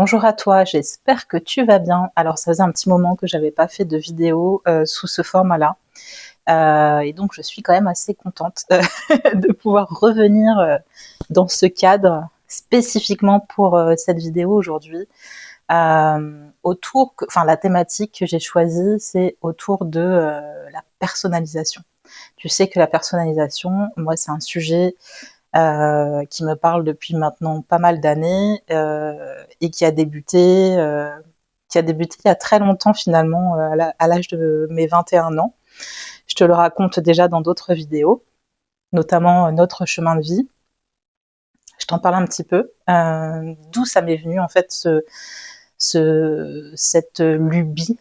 Bonjour à toi, j'espère que tu vas bien. Alors ça faisait un petit moment que j'avais pas fait de vidéo sous ce format-là. Et donc je suis quand même assez contente de pouvoir revenir dans ce cadre spécifiquement pour cette vidéo aujourd'hui. La thématique que j'ai choisie, c'est autour de la personnalisation. Tu sais que la personnalisation, moi c'est un sujet qui me parle depuis maintenant pas mal d'années et qui a débuté il y a très longtemps finalement, à l'âge de mes 21 ans. Je te le raconte déjà dans d'autres vidéos, notamment notre chemin de vie. Je t'en parle un petit peu, d'où ça m'est venu en fait cette lubie,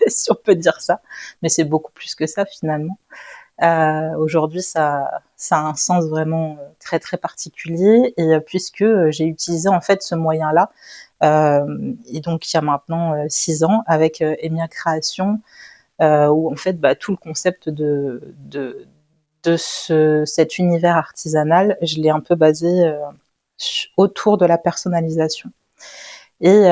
si on peut dire ça, mais c'est beaucoup plus que ça finalement. Aujourd'hui, ça a un sens vraiment très très particulier et puisque j'ai utilisé en fait ce moyen-là et donc il y a maintenant 6 ans avec Emia Création où en fait tout le concept de cet univers artisanal, je l'ai un peu basé autour de la personnalisation. Et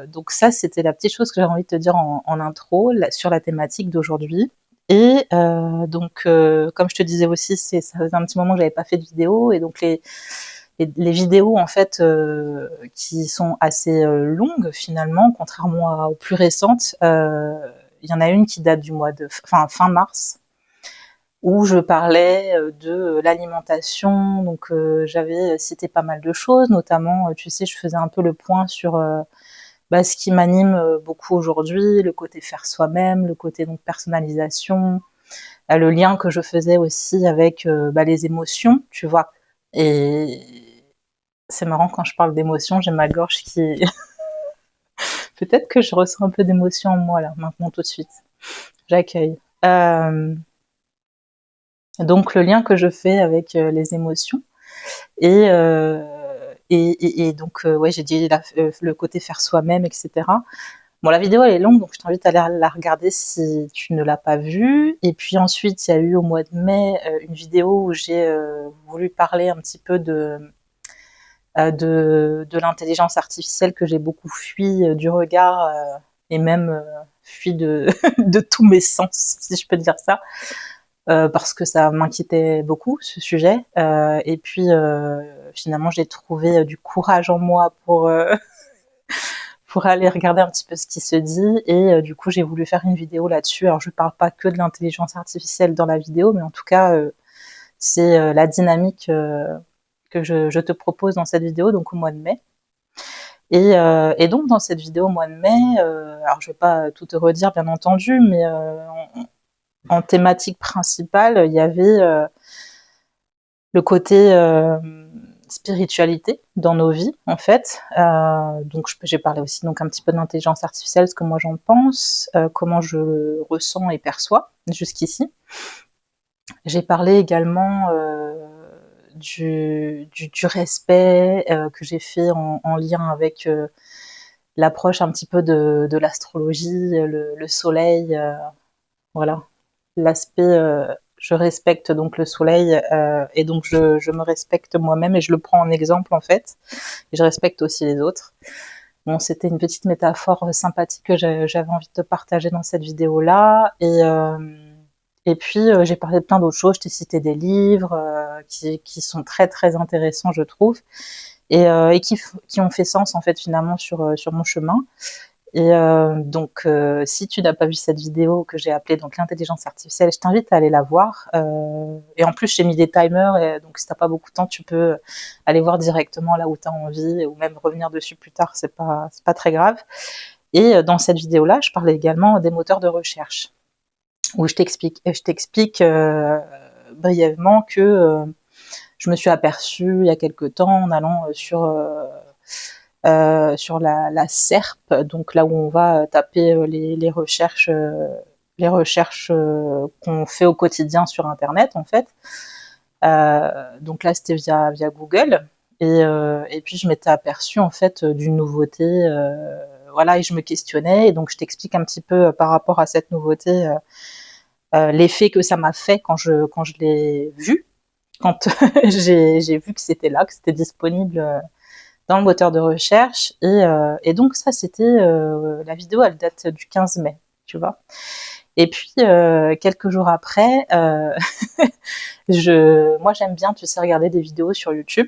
donc ça, c'était la petite chose que j'avais envie de te dire en intro sur la thématique d'aujourd'hui. Et comme je te disais aussi, ça faisait un petit moment que j'avais pas fait de vidéo, et donc les vidéos en fait qui sont assez longues finalement, contrairement aux plus récentes. Il y en a une qui date du mois de fin mars, où je parlais de l'alimentation. Donc j'avais cité pas mal de choses, notamment, tu sais, je faisais un peu le point sur ce qui m'anime beaucoup aujourd'hui, le côté faire soi-même, le côté donc personnalisation, le lien que je faisais aussi avec les émotions, tu vois. Et c'est marrant, quand je parle d'émotions, j'ai ma gorge qui peut-être que je ressens un peu d'émotion en moi là, maintenant tout de suite. J'accueille. Donc le lien que je fais avec les émotions et donc ouais, j'ai dit le côté faire soi-même, etc. Bon, la vidéo elle est longue, donc je t'invite à aller la regarder si tu ne l'as pas vue. Et puis ensuite, il y a eu au mois de mai une vidéo où j'ai voulu parler un petit peu de l'intelligence artificielle, que j'ai beaucoup fui du regard et même fui de, de tous mes sens, si je peux dire ça, parce que ça m'inquiétait beaucoup, ce sujet. Et puis finalement, j'ai trouvé du courage en moi pour aller regarder un petit peu ce qui se dit, et du coup j'ai voulu faire une vidéo là-dessus. Alors je parle pas que de l'intelligence artificielle dans la vidéo, mais en tout cas c'est la dynamique que je te propose dans cette vidéo, donc au mois de mai. Et donc dans cette vidéo au mois de mai, alors je vais pas tout te redire bien entendu, mais en thématique principale, il y avait le côté spiritualité dans nos vies en fait. Donc j'ai parlé aussi donc un petit peu d'intelligence artificielle, ce que moi j'en pense, comment je le ressens et perçois jusqu'ici. J'ai parlé également du respect que j'ai fait en lien avec l'approche un petit peu de l'astrologie, le soleil, voilà, l'aspect je respecte donc le soleil et donc je me respecte moi-même et je le prends en exemple en fait, et je respecte aussi les autres. Bon, c'était une petite métaphore sympathique que j'avais envie de te partager dans cette vidéo-là. Et puis, j'ai parlé de plein d'autres choses. Je t'ai cité des livres qui sont très, très intéressants, je trouve, et qui ont fait sens, en fait, finalement, sur mon chemin. Et si tu n'as pas vu cette vidéo que j'ai appelée donc l'intelligence artificielle, je t'invite à aller la voir. Et en plus, j'ai mis des timers, et donc si t'as pas beaucoup de temps, tu peux aller voir directement là où tu as envie, ou même revenir dessus plus tard, c'est pas très grave. Et dans cette vidéo-là, je parlais également des moteurs de recherche, où je t'explique brièvement que je me suis aperçue il y a quelque temps en allant sur la SERP, donc là où on va taper les recherches qu'on fait au quotidien sur Internet, en fait. Donc là, c'était via Google. Et puis, je m'étais aperçue, en fait, d'une nouveauté. Voilà, et je me questionnais. Et donc, je t'explique un petit peu par rapport à cette nouveauté, l'effet que ça m'a fait quand je l'ai vu, quand j'ai vu que c'était là, que c'était disponible dans le moteur de recherche. Et donc ça, c'était la vidéo, elle date du 15 mai, tu vois. Et puis quelques jours après, moi j'aime bien, tu sais, regarder des vidéos sur YouTube.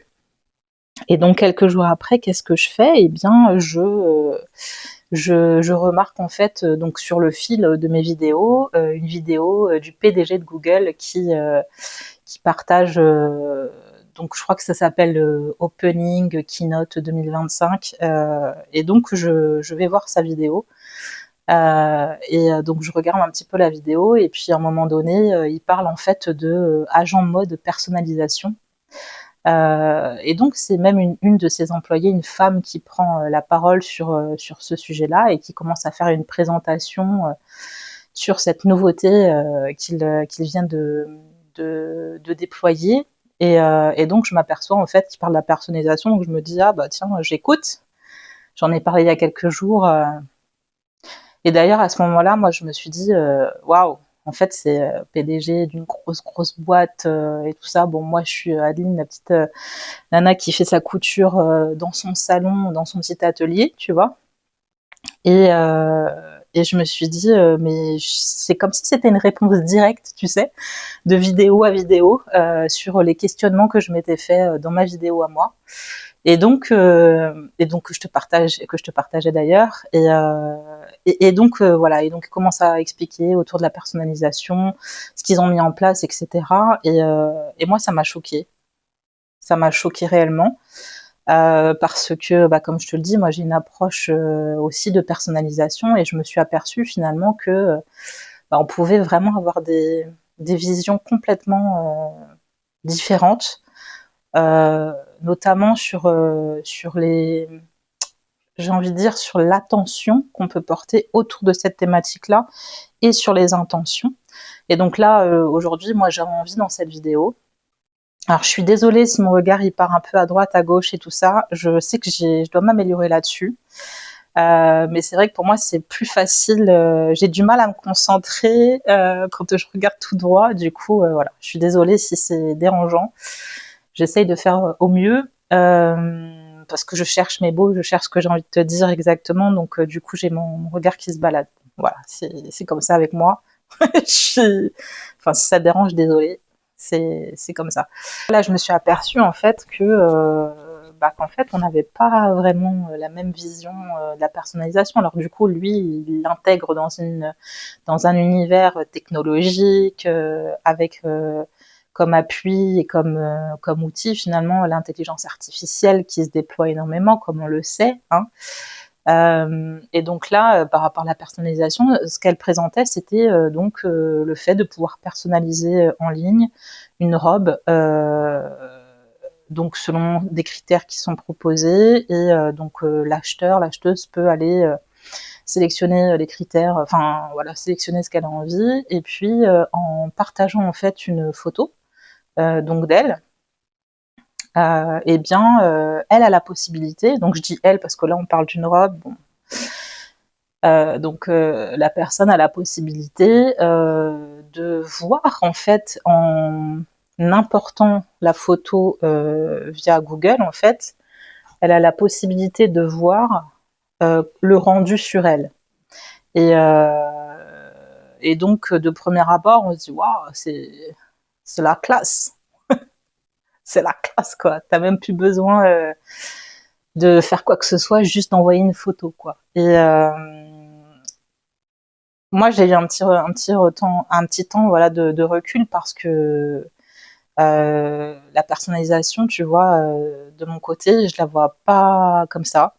Et donc quelques jours après, qu'est-ce que je fais? Eh bien, je remarque en fait donc sur le fil de mes vidéos une vidéo du PDG de Google qui partage donc je crois que ça s'appelle Opening Keynote 2025 et donc je vais voir sa vidéo donc je regarde un petit peu la vidéo et puis à un moment donné il parle en fait de agent mode personnalisation. Et donc c'est même une de ses employées, une femme, qui prend la parole sur ce sujet-là et qui commence à faire une présentation sur cette nouveauté qu'il vient de déployer. Et donc je m'aperçois en fait qu'il parle de la personnalisation, donc je me dis ah bah tiens j'écoute. J'en ai parlé il y a quelques jours. Et d'ailleurs à ce moment-là, moi je me suis dit waouh. En fait, c'est PDG d'une grosse boîte et tout ça. Bon, moi, je suis Adeline, la petite nana qui fait sa couture dans son salon, dans son petit atelier, tu vois. Et je me suis dit, mais c'est comme si c'était une réponse directe, tu sais, de vidéo à vidéo sur les questionnements que je m'étais fait dans ma vidéo à moi. Et donc que je te partageais d'ailleurs. Et donc voilà. Et donc il commence à expliquer autour de la personnalisation, ce qu'ils ont mis en place, etc. Et moi, ça m'a choquée. Ça m'a choquée réellement. Parce que, bah, comme je te le dis, moi j'ai une approche aussi de personnalisation et je me suis aperçue finalement que bah, on pouvait vraiment avoir des visions complètement différentes, notamment sur les, j'ai envie de dire, sur l'attention qu'on peut porter autour de cette thématique-là et sur les intentions. Et donc là, aujourd'hui, moi j'ai envie dans cette vidéo. Alors, je suis désolée si mon regard il part un peu à droite, à gauche et tout ça. Je sais que je dois m'améliorer là-dessus. Mais c'est vrai que pour moi, c'est plus facile. J'ai du mal à me concentrer quand je regarde tout droit. Du coup, voilà. Je suis désolée si c'est dérangeant. J'essaye de faire au mieux parce que je cherche mes mots, je cherche ce que j'ai envie de te dire exactement. Donc, du coup, j'ai mon regard qui se balade. Voilà, c'est comme ça avec moi. Enfin, si ça te dérange, désolée. C'est comme ça. Là, je me suis aperçue en fait que qu'en fait, on n'avait pas vraiment la même vision de la personnalisation. Alors du coup, lui, il l'intègre dans un univers technologique avec comme appui et comme outil finalement l'intelligence artificielle qui se déploie énormément, comme on le sait. Hein. Et donc là, par rapport à la personnalisation, ce qu'elle présentait, c'était donc le fait de pouvoir personnaliser en ligne une robe, donc selon des critères qui sont proposés, et donc l'acheteuse peut aller sélectionner les critères, enfin voilà, sélectionner ce qu'elle a envie, et puis en partageant en fait une photo donc d'elle. Eh bien, elle a la possibilité, donc je dis elle parce que là on parle d'une robe, bon. Donc la personne a la possibilité de voir en fait en important la photo via Google en fait, elle a la possibilité de voir le rendu sur elle. Et donc de premier abord on se dit waouh, c'est la classe. C'est la classe quoi. T'as même plus besoin de faire quoi que ce soit, juste d'envoyer une photo quoi. Et moi j'ai eu un petit temps voilà de recul parce que la personnalisation, tu vois, de mon côté, je la vois pas comme ça.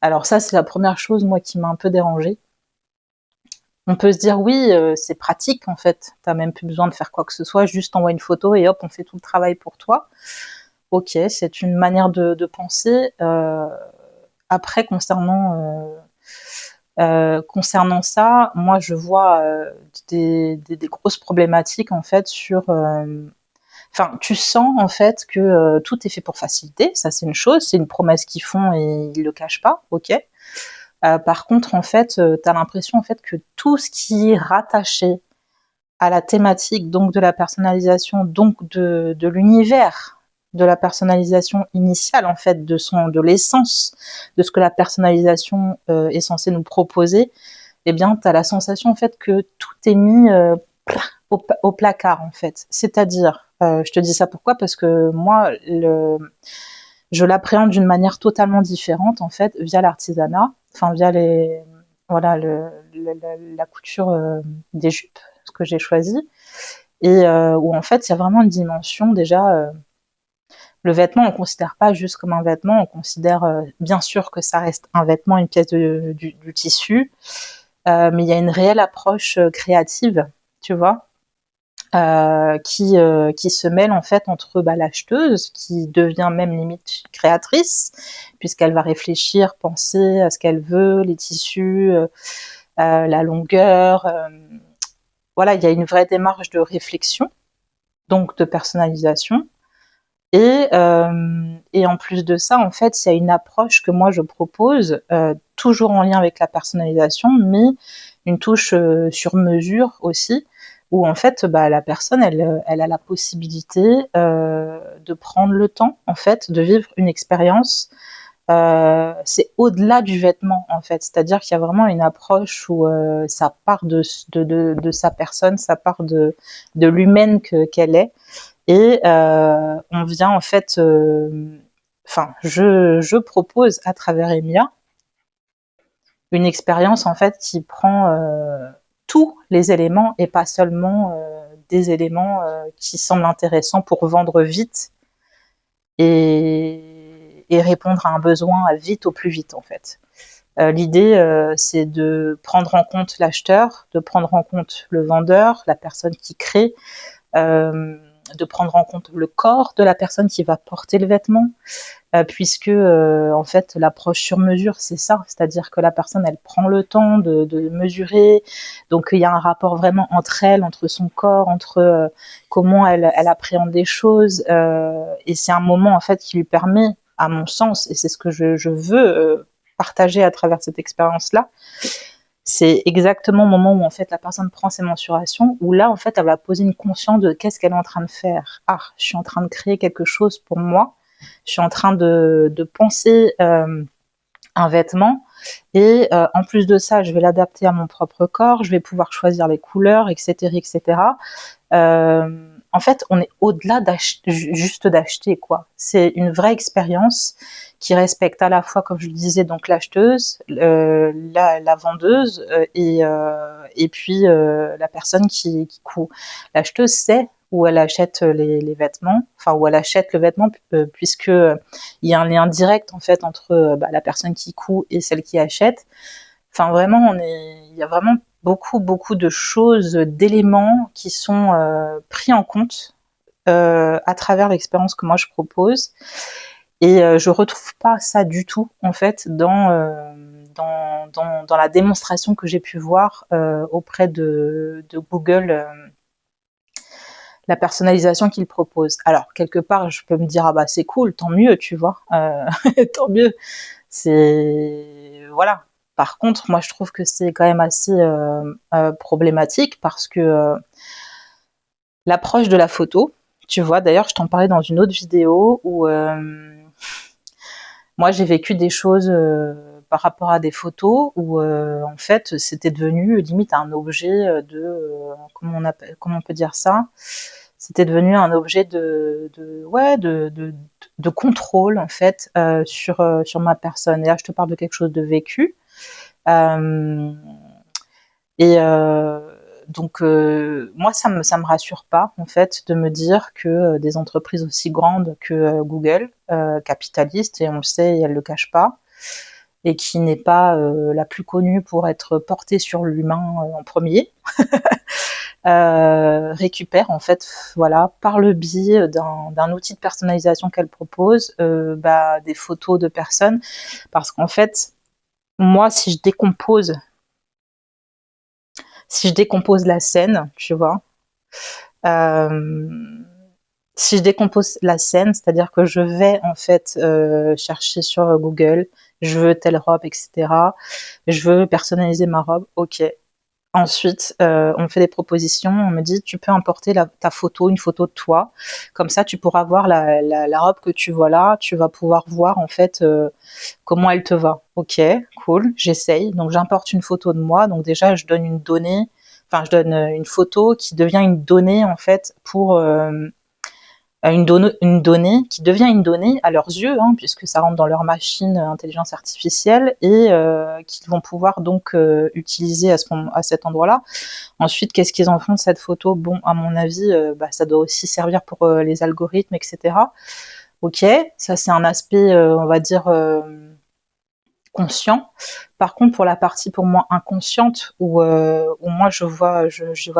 Alors ça, c'est la première chose moi qui m'a un peu dérangée. On peut se dire oui, c'est pratique en fait. T'as même plus besoin de faire quoi que ce soit, juste envoie une photo et hop, on fait tout le travail pour toi. Ok, c'est une manière de penser. Après, concernant ça, moi je vois des grosses problématiques en fait sur. Enfin, tu sens en fait que tout est fait pour faciliter. Ça, c'est une chose, c'est une promesse qu'ils font et ils le cachent pas. Ok. Par contre, en fait, t'as l'impression en fait que tout ce qui est rattaché à la thématique donc de la personnalisation, donc de l'univers de la personnalisation initiale, en fait, de l'essence de ce que la personnalisation est censée nous proposer, eh bien, tu as la sensation, en fait, que tout est mis au placard, en fait. C'est-à-dire, je te dis ça pourquoi? Parce que moi, je l'appréhende d'une manière totalement différente, en fait, via l'artisanat, enfin, via voilà, la couture des jupes, ce que j'ai choisi, et où, en fait, il y a vraiment une dimension, déjà, le vêtement, on ne considère pas juste comme un vêtement, on considère bien sûr que ça reste un vêtement, une pièce du tissu, mais il y a une réelle approche créative, tu vois, qui se mêle en fait entre l'acheteuse, qui devient même limite créatrice, puisqu'elle va réfléchir, penser à ce qu'elle veut, les tissus, la longueur. Voilà, il y a une vraie démarche de réflexion, donc de personnalisation. Et en plus de ça, en fait, il y a une approche que moi je propose, toujours en lien avec la personnalisation, mais une touche sur mesure aussi, où en fait, la personne, elle a la possibilité de prendre le temps, en fait, de vivre une expérience. C'est au-delà du vêtement, en fait, c'est-à-dire qu'il y a vraiment une approche où ça part de sa personne, ça part de l'humaine qu'elle est. Et on vient en fait, je propose à travers Emilia une expérience en fait qui prend tous les éléments et pas seulement des éléments qui semblent intéressants pour vendre vite et répondre à un besoin vite au plus vite en fait. L'idée, c'est de prendre en compte l'acheteur, de prendre en compte le vendeur, la personne qui crée, de prendre en compte le corps de la personne qui va porter le vêtement, puisque en fait l'approche sur mesure c'est ça, c'est-à-dire que la personne elle prend le temps de mesurer, donc il y a un rapport vraiment entre elle, entre son corps, entre comment elle appréhende les choses, et c'est un moment en fait qui lui permet, à mon sens, et c'est ce que je veux partager à travers cette expérience-là, c'est exactement le moment où en fait la personne prend ses mensurations, où là en fait elle va poser une conscience de qu'est-ce qu'elle est en train de faire. Ah, je suis en train de créer quelque chose pour moi, je suis en train de penser un vêtement, et en plus de ça je vais l'adapter à mon propre corps, je vais pouvoir choisir les couleurs, etc., etc. En fait, on est au-delà juste d'acheter, quoi. C'est une vraie expérience qui respecte à la fois, comme je le disais, donc l'acheteuse, la vendeuse et puis la personne qui coud. L'acheteuse sait où elle achète les vêtements, enfin où elle achète le vêtement, puisque il y a un lien direct en fait entre la personne qui coud et celle qui achète. Enfin vraiment, il y a vraiment beaucoup de choses, d'éléments qui sont pris en compte à travers l'expérience que moi je propose. Et je retrouve pas ça du tout en fait dans la démonstration que j'ai pu voir auprès de Google, la personnalisation qu'il propose. Alors quelque part je peux me dire ah bah c'est cool, tant mieux, tu vois, tant mieux. C'est voilà. Par contre, moi je trouve que c'est quand même assez problématique parce que l'approche de la photo, tu vois, d'ailleurs je t'en parlais dans une autre vidéo où moi j'ai vécu des choses par rapport à des photos où en fait c'était devenu limite un objet comment on peut dire ça, c'était devenu un objet de contrôle en fait sur ma personne. Et là je te parle de quelque chose de vécu. Euh, et donc moi ça me rassure pas en fait de me dire que des entreprises aussi grandes que Google, capitalistes, et on le sait et elle le cache pas, et qui n'est pas la plus connue pour être portée sur l'humain en premier, récupère en fait, voilà, par le biais d'un outil de personnalisation qu'elle propose, des photos de personnes, parce qu'en fait, moi, si je décompose la scène, tu vois, si je décompose la scène, c'est-à-dire que je vais en fait chercher sur Google, je veux telle robe, etc. Je veux personnaliser ma robe, ok. Ensuite, on me fait des propositions, on me dit tu peux importer ta photo, une photo de toi, comme ça tu pourras voir la robe que tu vois là, tu vas pouvoir voir en fait comment elle te va. Ok, cool, j'essaye. Donc j'importe une photo de moi, donc déjà je donne une donnée, enfin je donne une photo qui devient une donnée en fait pour une donnée qui devient une donnée à leurs yeux, hein, puisque ça rentre dans leur machine intelligence artificielle et qu'ils vont pouvoir donc utiliser à cet endroit-là. Ensuite, qu'est-ce qu'ils en font de cette photo? Bon, à mon avis, ça doit aussi servir pour les algorithmes, etc. Ok, ça c'est un aspect, on va dire, conscient. Par contre, pour la partie pour moi inconsciente, où moi je vois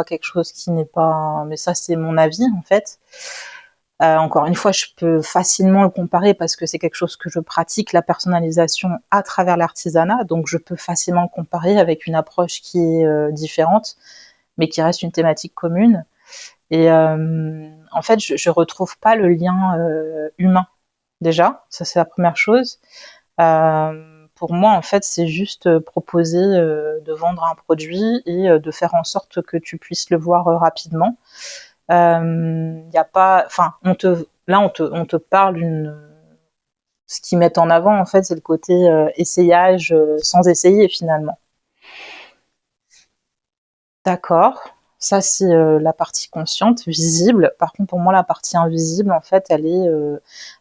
quelque chose qui n'est pas, mais ça c'est mon avis en fait. Encore une fois, je peux facilement le comparer parce que c'est quelque chose que je pratique, la personnalisation à travers l'artisanat, donc je peux facilement le comparer avec une approche qui est différente, mais qui reste une thématique commune. Et en fait, je retrouve pas le lien humain déjà, ça c'est la première chose. Pour moi, en fait, c'est juste proposer de vendre un produit et de faire en sorte que tu puisses le voir rapidement. Y a pas, enfin, on te parle d'une, ce qu'ils mettent en avant, en fait, c'est le côté essayage sans essayer finalement. D'accord. Ça, c'est la partie consciente, visible. Par contre, pour moi, la partie invisible, en fait, elle est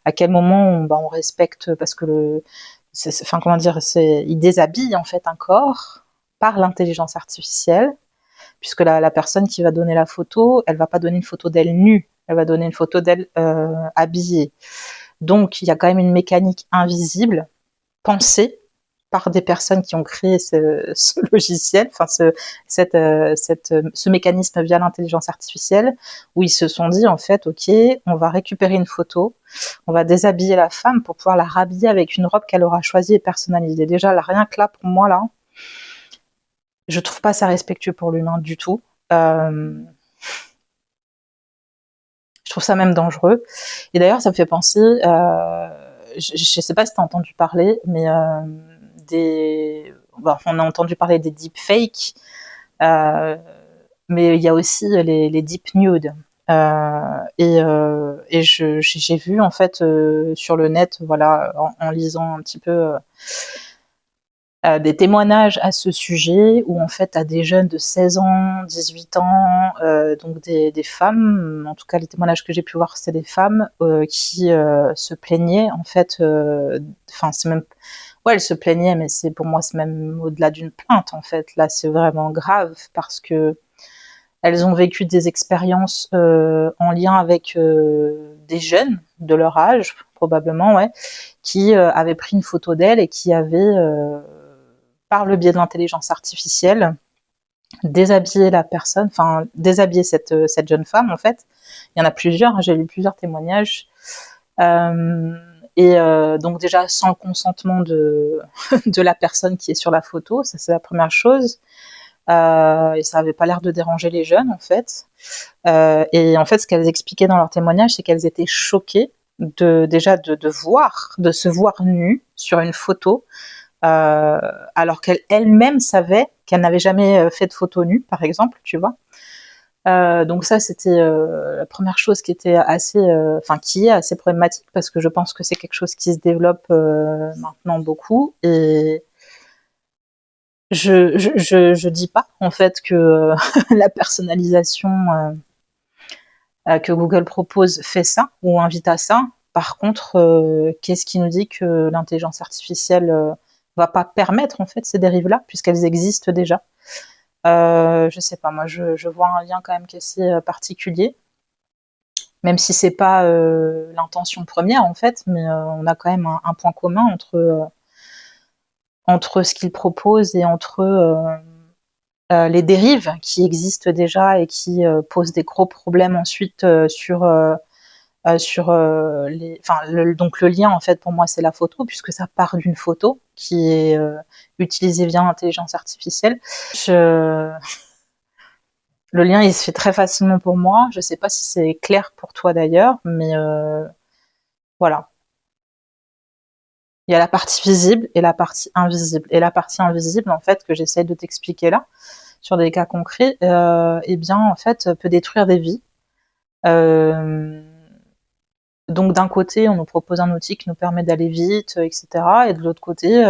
à quel moment on respecte, parce que enfin, comment dire, il déshabille en fait un corps par l'intelligence artificielle, puisque la personne qui va donner la photo, elle va pas donner une photo d'elle nue, elle va donner une photo d'elle habillée. Donc, il y a quand même une mécanique invisible, pensée par des personnes qui ont créé ce logiciel, enfin ce mécanisme via l'intelligence artificielle, où ils se sont dit en fait, ok, on va récupérer une photo, on va déshabiller la femme pour pouvoir la rhabiller avec une robe qu'elle aura choisie et personnalisée. Déjà, là, rien que là, pour moi, là, je trouve pas ça respectueux pour l'humain du tout. Euh, je trouve ça même dangereux. Et d'ailleurs, ça me fait penser, je sais pas si tu as entendu parler, mais on a entendu parler des deepfakes, euh, mais il y a aussi les deep nude. Et j'ai vu en fait sur le net, voilà, en lisant un petit peu des témoignages à ce sujet où en fait à des jeunes de 16 ans, 18 ans, donc des femmes, en tout cas les témoignages que j'ai pu voir c'est des femmes qui se plaignaient en fait, enfin c'est même, ouais elles se plaignaient mais c'est pour moi c'est même au-delà d'une plainte en fait, là c'est vraiment grave parce que elles ont vécu des expériences en lien avec des jeunes de leur âge probablement, ouais, qui avaient pris une photo d'elles et qui avaient par le biais de l'intelligence artificielle, déshabiller la personne, enfin déshabiller cette jeune femme en fait. Il y en a plusieurs, hein, j'ai lu plusieurs témoignages. Donc déjà sans le consentement de la personne qui est sur la photo, ça c'est la première chose. Et ça avait pas l'air de déranger les jeunes en fait. Et en fait, ce qu'elles expliquaient dans leur témoignage, c'est qu'elles étaient choquées déjà de se voir nues sur une photo alors qu'elle-même savait qu'elle n'avait jamais fait de photo nue, par exemple, tu vois. Donc ça, c'était la première chose qui était qui est assez problématique parce que je pense que c'est quelque chose qui se développe maintenant beaucoup. Et je dis pas en fait que la personnalisation que Google propose fait ça ou invite à ça. Par contre, qu'est-ce qui nous dit que l'intelligence artificielle va pas permettre en fait ces dérives-là puisqu'elles existent déjà? Je sais pas, moi je vois un lien quand même qui est assez particulier, même si c'est pas l'intention première en fait, mais on a quand même un point commun entre ce qu'ils proposent et entre les dérives qui existent déjà et qui posent des gros problèmes ensuite donc le lien en fait pour moi c'est la photo puisque ça part d'une photo qui est utilisée via l'intelligence artificielle. Je... Le lien il se fait très facilement pour moi. Je sais pas si c'est clair pour toi d'ailleurs, mais voilà. Il y a la partie visible et la partie invisible. Et la partie invisible en fait que j'essaie de t'expliquer là, sur des cas concrets, eh bien en fait peut détruire des vies. Donc d'un côté, on nous propose un outil qui nous permet d'aller vite, etc. Et de l'autre côté,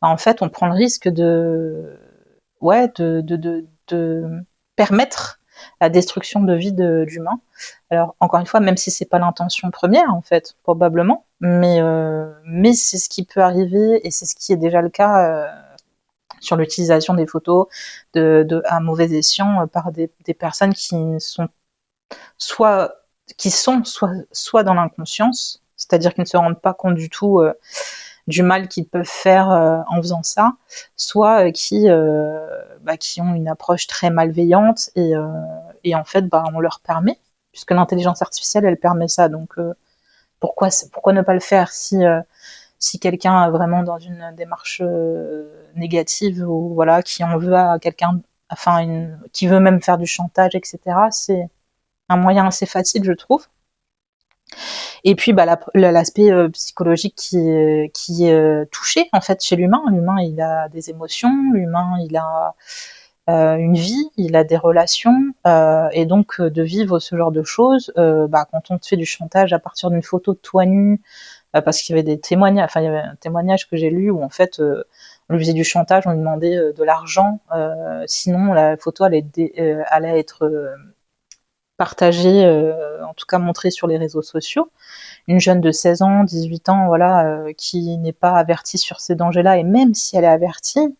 en fait, on prend le risque de permettre la destruction de vie d'humains. Alors encore une fois, même si c'est pas l'intention première, en fait, probablement, mais c'est ce qui peut arriver et c'est ce qui est déjà le cas sur l'utilisation des photos à mauvais escient par des personnes qui sont soit soit dans l'inconscience, c'est-à-dire qu'ils ne se rendent pas compte du tout du mal qu'ils peuvent faire en faisant ça, soit qui ont une approche très malveillante et en fait on leur permet, puisque l'intelligence artificielle elle permet ça, donc pourquoi ne pas le faire si quelqu'un est vraiment dans une démarche négative ou voilà qui en veut à quelqu'un, qui veut même faire du chantage, etc. C'est un moyen assez facile, je trouve. Et puis l'aspect psychologique qui est touché en fait chez l'humain. L'humain il a des émotions, l'humain il a une vie, il a des relations, et donc de vivre ce genre de choses, quand on te fait du chantage à partir d'une photo de toi nu, parce qu'il y avait des témoignages, il y avait un témoignage que j'ai lu où en fait on lui faisait du chantage, on lui demandait de l'argent, sinon la photo allait être partagée, en tout cas montrée sur les réseaux sociaux. Une jeune de 16 ans, 18 ans, voilà, qui n'est pas avertie sur ces dangers-là, et même si elle est avertie,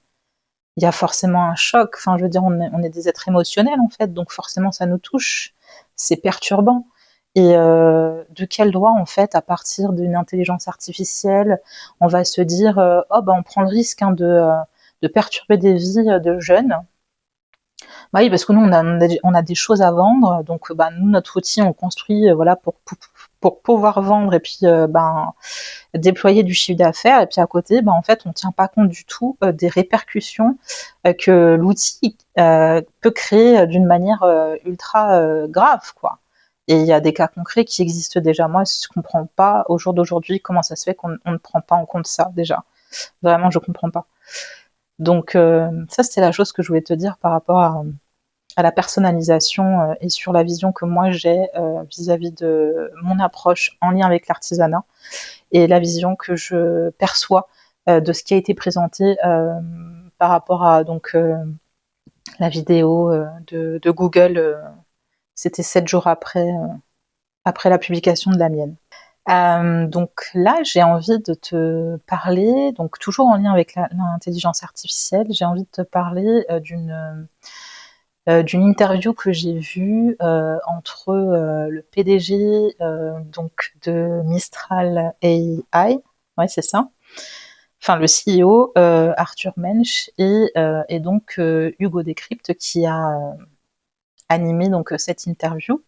il y a forcément un choc. Enfin, je veux dire, on est des êtres émotionnels en fait, donc forcément ça nous touche, c'est perturbant. Et de quel droit en fait, à partir d'une intelligence artificielle, on va se dire on prend le risque de perturber des vies de jeunes. Bah oui, parce que nous on a des choses à vendre, donc nous notre outil on le construit voilà pour pouvoir vendre et puis déployer du chiffre d'affaires, et puis à côté en fait on tient pas compte du tout des répercussions que l'outil peut créer d'une manière ultra grave quoi. Et il y a des cas concrets qui existent déjà. Moi je comprends pas au jour d'aujourd'hui comment ça se fait qu'on ne prend pas en compte ça déjà. Vraiment je comprends pas. Donc ça c'était la chose que je voulais te dire par rapport à la personnalisation et sur la vision que moi j'ai vis-à-vis de mon approche en lien avec l'artisanat et la vision que je perçois de ce qui a été présenté par rapport à la vidéo de Google. C'était 7 jours après la publication de la mienne. Donc là, j'ai envie de te parler, donc toujours en lien avec l'intelligence artificielle, j'ai envie de te parler d'une interview que j'ai vue entre le PDG donc de Mistral AI, ouais c'est ça, enfin le CEO Arthur Mensch et donc Hugo Décrypte qui a animé donc cette interview,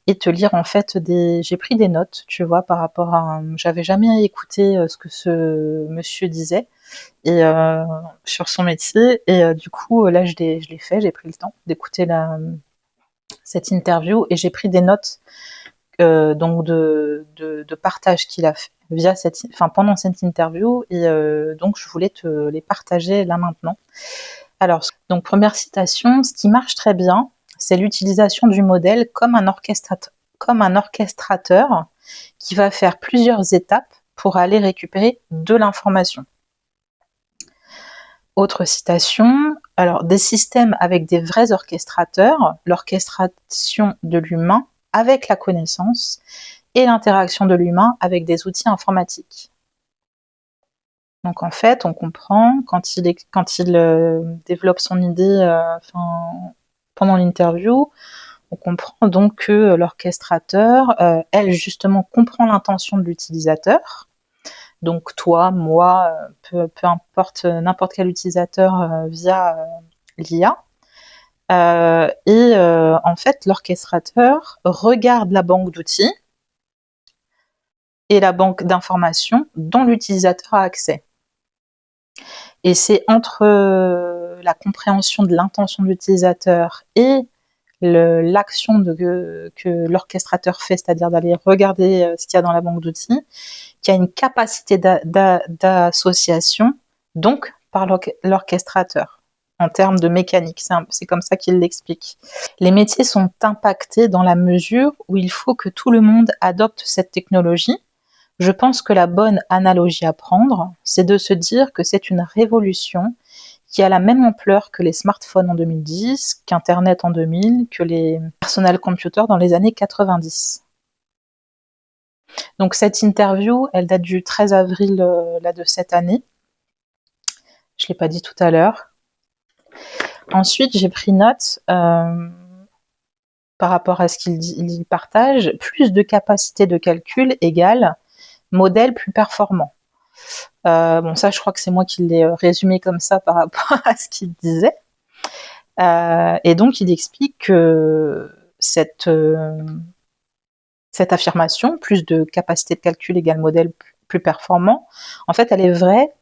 et te lire en fait j'ai pris des notes, tu vois, par rapport à j'avais jamais écouté ce que ce monsieur disait et sur son métier, et du coup là je l'ai fait, j'ai pris le temps d'écouter cette interview et j'ai pris des notes donc de partage qu'il a fait pendant cette interview, et donc je voulais te les partager là maintenant. Alors donc première citation: ce qui marche très bien, c'est l'utilisation du modèle comme un orchestrateur qui va faire plusieurs étapes pour aller récupérer de l'information. Autre citation: alors des systèmes avec des vrais orchestrateurs, l'orchestration de l'humain avec la connaissance et l'interaction de l'humain avec des outils informatiques. Donc en fait, on comprend quand il développe son idée pendant l'interview, on comprend donc que l'orchestrateur, elle justement comprend l'intention de l'utilisateur. Donc toi, moi, peu importe, n'importe quel utilisateur via l'IA. Et en fait, l'orchestrateur regarde la banque d'outils et la banque d'informations dont l'utilisateur a accès. Et c'est entre la compréhension de l'intention de l'utilisateur et l'action que l'orchestrateur fait, c'est-à-dire d'aller regarder ce qu'il y a dans la banque d'outils, qu'il y a une capacité d'association, donc par l'orchestrateur. en termes de mécanique. C'est comme ça qu'il l'explique. Les métiers sont impactés dans la mesure où il faut que tout le monde adopte cette technologie. Je pense que la bonne analogie à prendre, c'est de se dire que c'est une révolution qui a la même ampleur que les smartphones en 2010, qu'Internet en 2000, que les personal computers dans les années 90. Donc cette interview, elle date du 13 avril là, de cette année. Je ne l'ai pas dit tout à l'heure. Ensuite, j'ai pris note par rapport à ce qu'il partage. Plus de capacité de calcul égale modèle plus performant. Bon, ça, je crois que c'est moi qui l'ai résumé comme ça par rapport à ce qu'il disait. Et donc, il explique que cette affirmation, plus de capacité de calcul égale modèle plus performant, en fait, elle est vraie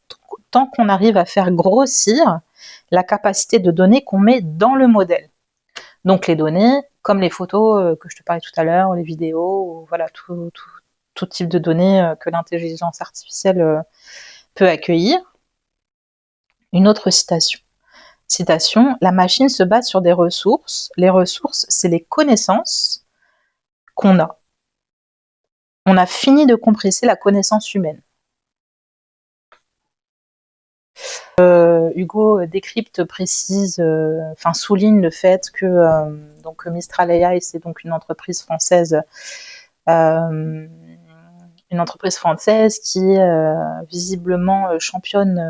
tant qu'on arrive à faire grossir la capacité de données qu'on met dans le modèle. Donc les données, comme les photos que je te parlais tout à l'heure, les vidéos, voilà, tout type de données que l'intelligence artificielle peut accueillir. Une autre citation, la machine se base sur des ressources. Les ressources, c'est les connaissances qu'on a. On a fini de compresser la connaissance humaine. Hugo décrypte, précise, souligne le fait que donc Mistral AI, c'est donc une entreprise française qui est visiblement championne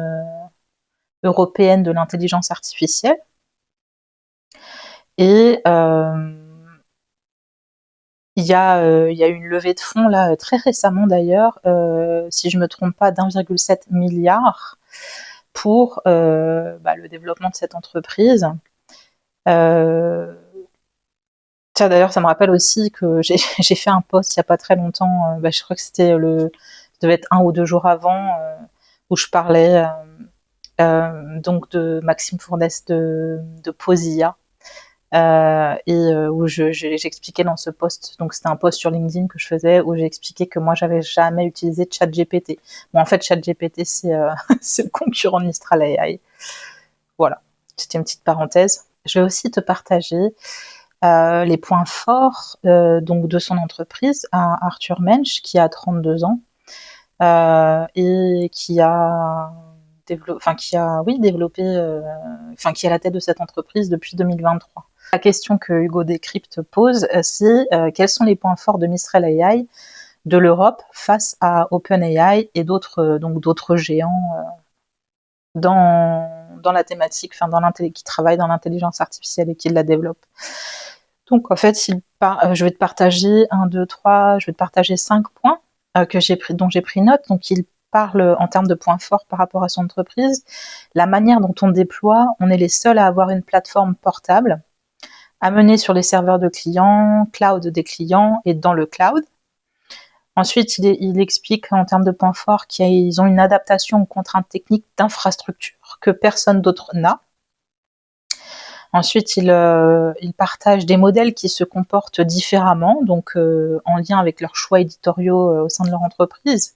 européenne de l'intelligence artificielle. Et il y a eu une levée de fonds là très récemment d'ailleurs, si je me trompe pas, d'1,7 milliard pour le développement de cette entreprise. Tiens, d'ailleurs, ça me rappelle aussi que j'ai fait un post il n'y a pas très longtemps, je crois que ça devait être 1 ou 2 jours avant, où je parlais donc de Maxime Fournès de Posia, où j'expliquais dans ce post, donc c'était un post sur LinkedIn que je faisais, où j'expliquais que moi j'avais jamais utilisé ChatGPT. Bon, en fait, ChatGPT c'est le concurrent de Mistral AI. Voilà, c'était une petite parenthèse. Je vais aussi te partager les points forts donc de son entreprise, Arthur Mensch, qui a 32 ans et qui a qui est à la tête de cette entreprise depuis 2023. La question que Hugo Décrypte pose, c'est quels sont les points forts de Mistral AI de l'Europe face à OpenAI et d'autres géants dans la thématique, qui travaillent dans l'intelligence artificielle et qui la développent. Donc en fait, je vais te partager 5 points dont j'ai pris note. Donc il parle en termes de points forts par rapport à son entreprise, la manière dont on déploie, on est les seuls à avoir une plateforme portable, amenée sur les serveurs de clients, cloud des clients et dans le cloud. Ensuite, il explique en termes de points forts qu'ils ont une adaptation aux contraintes techniques d'infrastructure que personne d'autre n'a. Ensuite, il partage des modèles qui se comportent différemment, donc en lien avec leurs choix éditoriaux au sein de leur entreprise.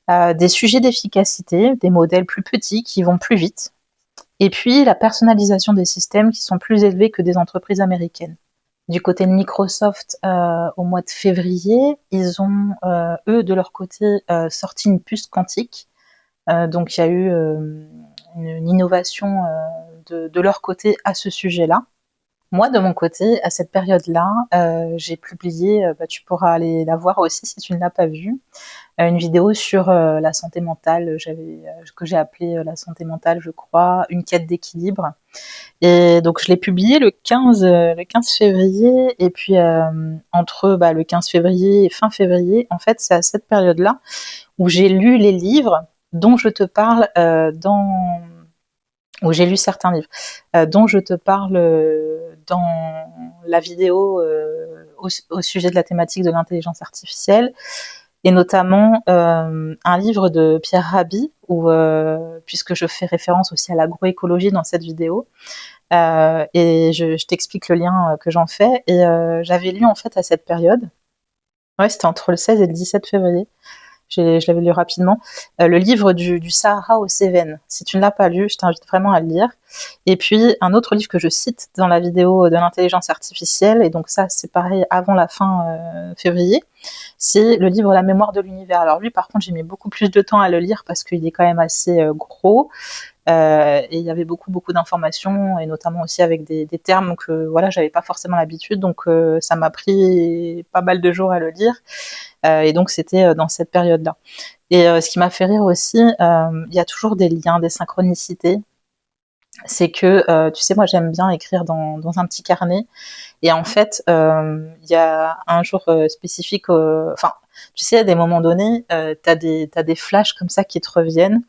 Des sujets d'efficacité, des modèles plus petits qui vont plus vite. Et puis, la personnalisation des systèmes qui sont plus élevés que des entreprises américaines. Du côté de Microsoft, au mois de février, ils ont, eux, de leur côté, sorti une puce quantique. Donc, il y a eu une innovation de leur côté à ce sujet-là. Moi, de mon côté, à cette période-là, j'ai publié, tu pourras aller la voir aussi si tu ne l'as pas vue, une vidéo sur la santé mentale, que j'ai appelée la santé mentale, je crois, une quête d'équilibre. Et donc je l'ai publié le 15 février, et puis entre le 15 février et fin février, en fait, c'est à cette période-là où j'ai lu les livres dont je te parle où j'ai lu certains livres, dont je te parle dans la vidéo au sujet de la thématique de l'intelligence artificielle, et notamment un livre de Pierre Rabhi, puisque je fais référence aussi à l'agroécologie dans cette vidéo, et je t'explique le lien que j'en fais, et j'avais lu en fait à cette période, c'était entre le 16 et le 17 février, je l'avais lu rapidement, le livre du Sahara aux Cévennes. Si tu ne l'as pas lu, je t'invite vraiment à le lire. Et puis un autre livre que je cite dans la vidéo de l'intelligence artificielle, et donc ça c'est pareil avant la fin février, c'est le livre La mémoire de l'univers. Alors lui par contre j'ai mis beaucoup plus de temps à le lire parce qu'il est quand même assez gros, et il y avait beaucoup d'informations, et notamment aussi avec des termes que voilà j'avais pas forcément l'habitude, donc ça m'a pris pas mal de jours à le lire, et donc c'était dans cette période-là. Et ce qui m'a fait rire aussi, il y a toujours des liens, des synchronicités. C'est que, tu sais, moi j'aime bien écrire dans un petit carnet, et en fait, il y a un jour spécifique, enfin, tu sais, à des moments donnés, t'as des flashs comme ça qui te reviennent,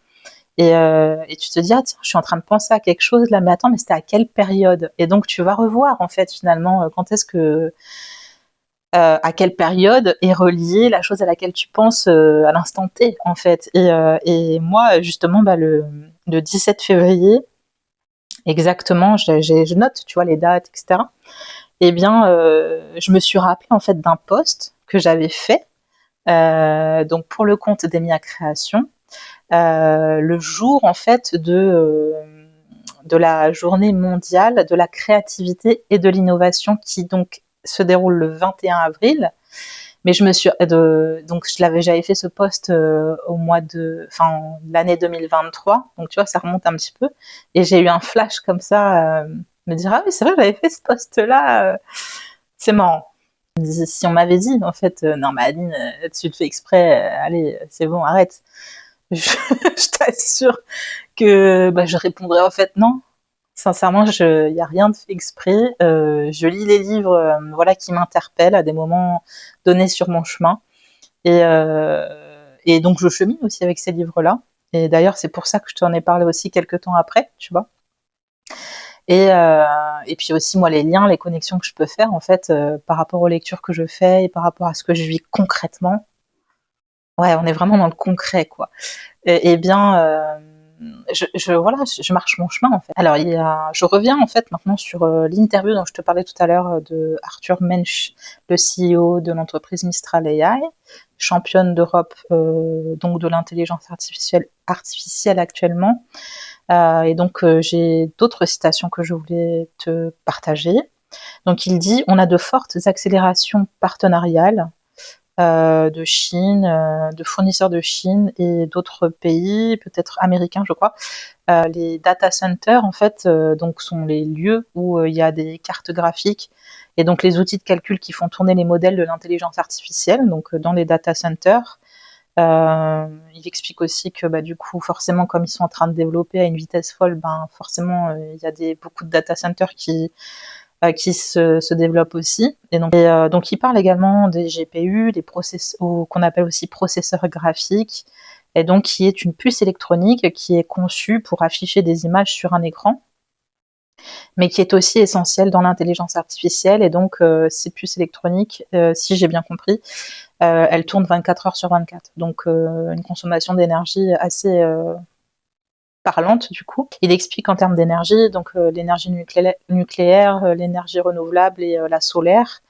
et tu te dis, ah tiens, je suis en train de penser à quelque chose là, mais attends, mais c'était à quelle période? Et donc tu vas revoir en fait finalement quand est-ce que à quelle période est reliée la chose à laquelle tu penses à l'instant T en fait. Et moi justement le 17 février exactement, je note tu vois les dates etc. Eh bien je me suis rappelé en fait d'un post que j'avais fait donc pour le compte d'Emia Création le jour en fait de la journée mondiale de la créativité et de l'innovation qui donc se déroule le 21 avril. Mais je me suis donc j'avais fait ce post au mois de enfin l'année 2023. Donc tu vois ça remonte un petit peu et j'ai eu un flash comme ça me dire ah oui, c'est vrai, j'avais fait ce post là c'est marrant. Si on m'avait dit en fait non mais Aline tu le fais exprès allez c'est bon arrête. Je, je t'assure que bah, je répondrais en fait non. Sincèrement, il n'y a rien de fait exprès. Je lis les livres voilà, qui m'interpellent à des moments donnés sur mon chemin. Et donc, je chemine aussi avec ces livres-là. Et d'ailleurs, c'est pour ça que je t'en ai parlé aussi quelques temps après, tu vois. Et puis aussi, moi, les liens, les connexions que je peux faire, en fait, par rapport aux lectures que je fais et par rapport à ce que je vis concrètement. Ouais, on est vraiment dans le concret, quoi. Et bien, voilà, je marche mon chemin en fait. Alors, je reviens en fait maintenant sur l'interview dont je te parlais tout à l'heure de Arthur Mensch, le CEO de l'entreprise Mistral AI, championne d'Europe donc de l'intelligence artificielle actuellement. Et donc, j'ai d'autres citations que je voulais te partager. Donc, il dit, on a de fortes accélérations partenariales de Chine, de fournisseurs de Chine et d'autres pays, peut-être américains, je crois. Les data centers, en fait, donc sont les lieux où il y a des cartes graphiques et donc les outils de calcul qui font tourner les modèles de l'intelligence artificielle, donc dans les data centers. Il explique aussi que bah, du coup, forcément, comme ils sont en train de développer à une vitesse folle, ben, forcément, il y a beaucoup de data centers qui se développent aussi. Donc il parle également des GPU, qu'on appelle aussi processeurs graphiques, et donc qui est une puce électronique qui est conçue pour afficher des images sur un écran, mais qui est aussi essentielle dans l'intelligence artificielle. Et donc ces puces électroniques, si j'ai bien compris, elles tournent 24 heures sur 24. Donc une consommation d'énergie assez parlante du coup. Il explique en termes d'énergie, donc l'énergie nucléaire, l'énergie renouvelable et la solaire,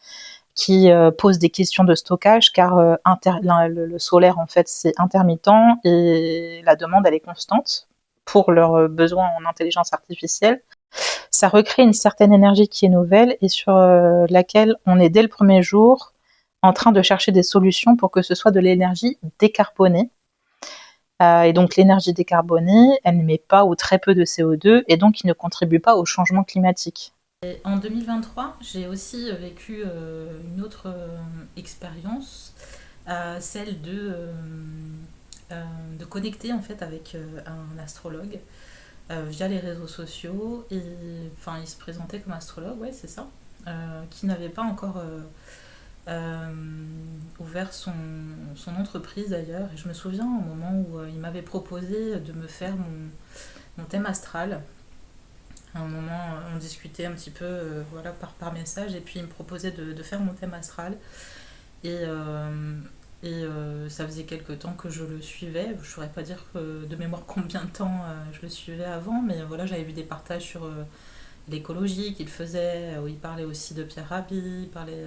qui pose des questions de stockage car le solaire en fait c'est intermittent et la demande elle est constante pour leurs besoins en intelligence artificielle. Ça recrée une certaine énergie qui est nouvelle et sur laquelle on est dès le premier jour en train de chercher des solutions pour que ce soit de l'énergie décarbonée. Et donc l'énergie décarbonée, elle n'émet pas ou très peu de CO2 et donc il ne contribue pas au changement climatique. Et en 2023, j'ai aussi vécu une autre expérience, celle de connecter en fait avec un astrologue via les réseaux sociaux. Et enfin, il se présentait comme astrologue, ouais, c'est ça, qui n'avait pas encore euh, ouvert son entreprise d'ailleurs. Et je me souviens au moment où il m'avait proposé de me faire mon thème astral. À un moment, on discutait un petit peu voilà, par message, et puis il me proposait de faire mon thème astral. Et ça faisait quelques temps que je le suivais. Je ne saurais pas dire de mémoire combien de temps je le suivais avant, mais voilà, j'avais vu des partages sur l'écologie qu'il faisait, où il parlait aussi de Pierre Rabhi, il parlait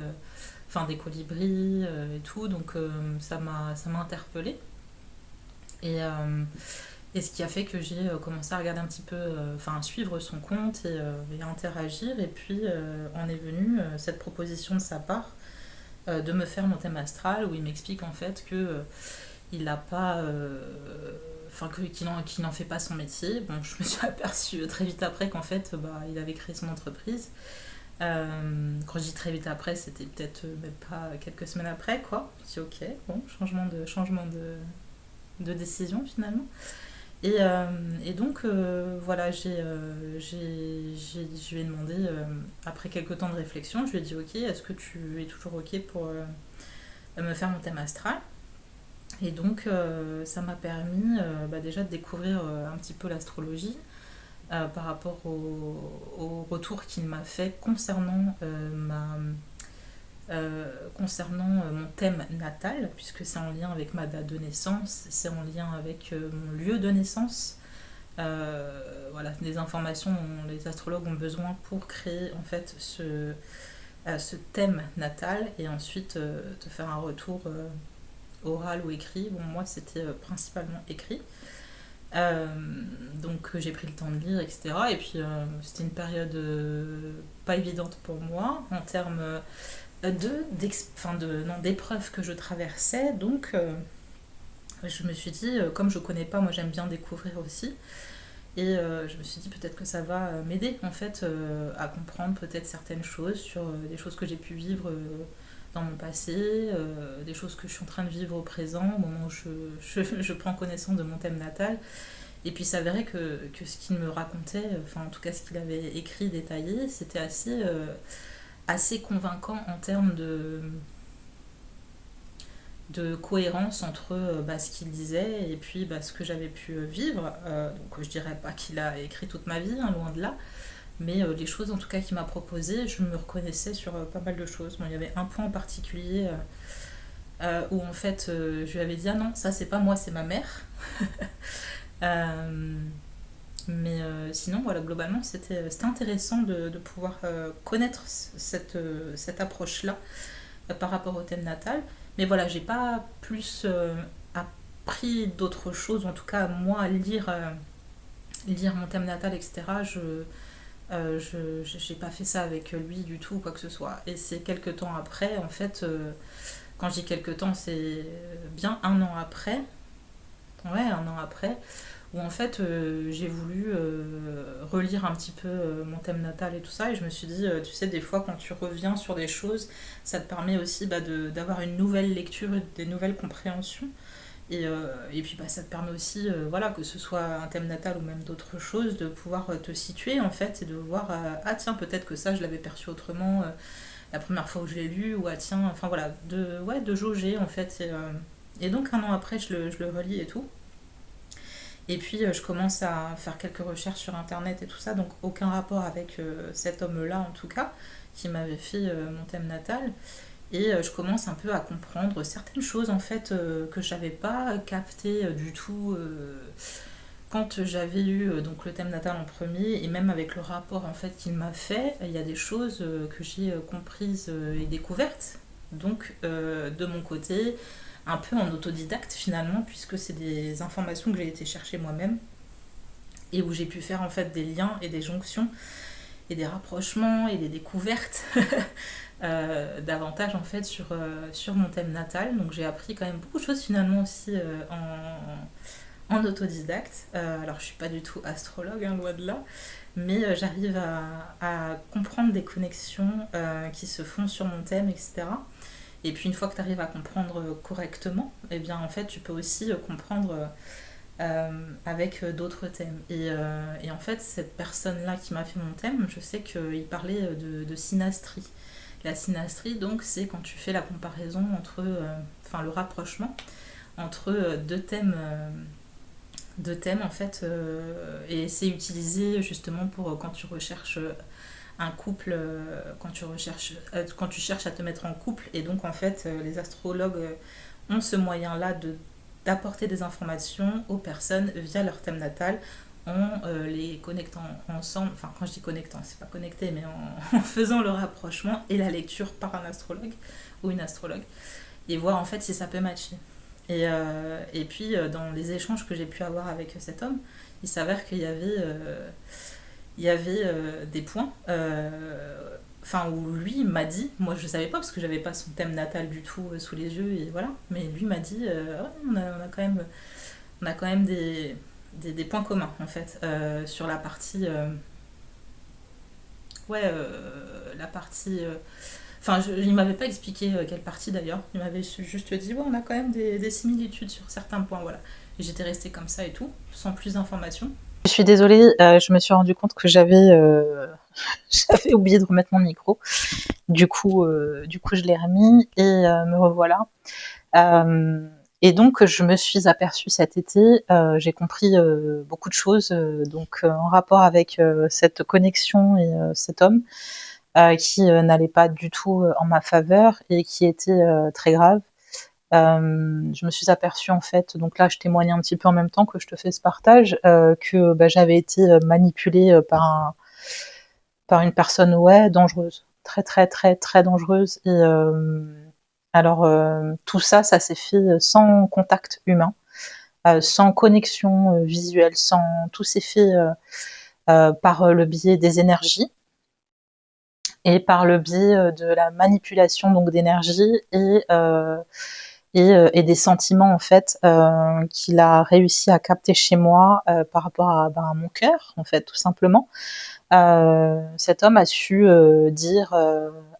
enfin, des colibris et tout, donc ça m'a interpellée. Et, Et ce qui a fait que j'ai commencé à regarder un petit peu, enfin à suivre son compte et à interagir. Et puis en est venue cette proposition de sa part de me faire mon thème astral, où il m'explique en fait que il n'a pas. Enfin, qu'il n'en fait pas son métier. Bon, je me suis aperçue très vite après qu'en fait, bah, il avait créé son entreprise. Quand je dis très vite après, c'était peut-être même pas quelques semaines après, quoi. Je dis ok, bon, changement de décision finalement. Et donc, voilà, je lui ai demandé, après quelques temps de réflexion, je lui ai dit ok, est-ce que tu es toujours ok pour me faire mon thème astral? Et donc, ça m'a permis bah, déjà de découvrir un petit peu l'astrologie par rapport au retour qu'il m'a fait concernant mon thème natal, puisque c'est en lien avec ma date de naissance, c'est en lien avec mon lieu de naissance. Voilà, des informations dont les astrologues ont besoin pour créer en fait ce thème natal et ensuite te faire un retour oral ou écrit. Bon, moi c'était principalement écrit. Euh, donc j'ai pris le temps de lire, etc. Et puis c'était une période pas évidente pour moi en termes d'épreuves que je traversais. Donc je me suis dit, comme je connais pas, moi j'aime bien découvrir aussi. Et je me suis dit peut-être que ça va m'aider en fait à comprendre peut-être certaines choses sur des choses que j'ai pu vivre dans mon passé, des choses que je suis en train de vivre au présent, au moment où je prends connaissance de mon thème natal. Et puis il s'avérait que ce qu'il me racontait, enfin en tout cas ce qu'il avait écrit, détaillé, c'était assez convaincant en termes de cohérence entre bah, ce qu'il disait et puis bah, ce que j'avais pu vivre. Donc je dirais pas qu'il a écrit toute ma vie, hein, loin de là, mais les choses en tout cas qu'il m'a proposées, je me reconnaissais sur pas mal de choses. Bon, il y avait un point en particulier où en fait je lui avais dit ah non, ça c'est pas moi, c'est ma mère. Euh, mais sinon, voilà, globalement, c'était intéressant de pouvoir connaître cette approche-là par rapport au thème natal. Mais voilà, j'ai pas plus appris d'autres choses, en tout cas, moi, lire mon thème natal, etc. J'ai pas fait ça avec lui du tout, quoi que ce soit. Et c'est quelques temps après, en fait, quand je dis quelques temps, c'est bien un an après, ouais, un an après, où en fait j'ai voulu relire un petit peu mon thème natal et tout ça, et je me suis dit, tu sais, des fois quand tu reviens sur des choses, ça te permet aussi bah, d'avoir une nouvelle lecture, des nouvelles compréhensions. Et puis bah, ça te permet aussi, voilà, que ce soit un thème natal ou même d'autres choses, de pouvoir te situer en fait et de voir, ah tiens, peut-être que ça je l'avais perçu autrement la première fois où je l'ai lu, ou ah tiens, enfin voilà, ouais, de jauger en fait. Et donc un an après, je le relis et tout. Et puis je commence à faire quelques recherches sur internet et tout ça, donc aucun rapport avec cet homme-là en tout cas, qui m'avait fait mon thème natal. Et je commence un peu à comprendre certaines choses en fait que je n'avais pas capté du tout quand j'avais eu donc le thème natal en premier, et même avec le rapport en fait qu'il m'a fait, il y a des choses que j'ai comprises et découvertes. Donc de mon côté, un peu en autodidacte finalement, puisque c'est des informations que j'ai été chercher moi-même et où j'ai pu faire en fait des liens et des jonctions et des rapprochements et des découvertes davantage en fait sur mon thème natal. Donc j'ai appris quand même beaucoup de choses finalement aussi en autodidacte. Alors je suis pas du tout astrologue, hein, loin de là, mais j'arrive à comprendre des connexions qui se font sur mon thème, etc. Et puis une fois que tu arrives à comprendre correctement, eh bien en fait tu peux aussi comprendre avec d'autres thèmes. Et en fait cette personne-là qui m'a fait mon thème, je sais qu'il parlait de synastrie. La synastrie, donc, c'est quand tu fais la comparaison entre, enfin le rapprochement entre deux thèmes en fait, et c'est utilisé justement pour quand tu recherches un couple, quand tu cherches à te mettre en couple, et donc en fait les astrologues ont ce moyen-là d'apporter des informations aux personnes via leur thème natal en les connectant ensemble, enfin quand je dis connectant, c'est pas connecté, mais en faisant le rapprochement et la lecture par un astrologue ou une astrologue, et voir en fait si ça peut matcher. Et puis, dans les échanges que j'ai pu avoir avec cet homme, il s'avère il y avait des points, enfin, où lui m'a dit, moi je savais pas parce que j'avais pas son thème natal du tout sous les yeux, et voilà, mais lui m'a dit, ouais, on a quand même des points communs en fait, sur la partie, ouais, la partie, enfin, il m'avait pas expliqué quelle partie d'ailleurs. Il m'avait juste dit, ouais, on a quand même des similitudes sur certains points, voilà. Et j'étais restée comme ça et tout, sans plus d'informations. Je suis désolée, je me suis rendu compte que j'avais oublié de remettre mon micro. Du coup, je l'ai remis et me revoilà. Euh, et donc, je me suis aperçue cet été, j'ai compris beaucoup de choses donc en rapport avec cette connexion et cet homme qui n'allait pas du tout en ma faveur et qui était très grave. Je me suis aperçue en fait, donc là je témoigne un petit peu en même temps que je te fais ce partage, que bah, j'avais été manipulée par une personne ouais dangereuse, très très très très dangereuse. Et alors tout ça, ça s'est fait sans contact humain, sans connexion visuelle, sans tout s'est fait par le biais des énergies et par le biais de la manipulation donc d'énergie et des sentiments en fait qu'il a réussi à capter chez moi par rapport à mon cœur en fait tout simplement. Cet homme a su dire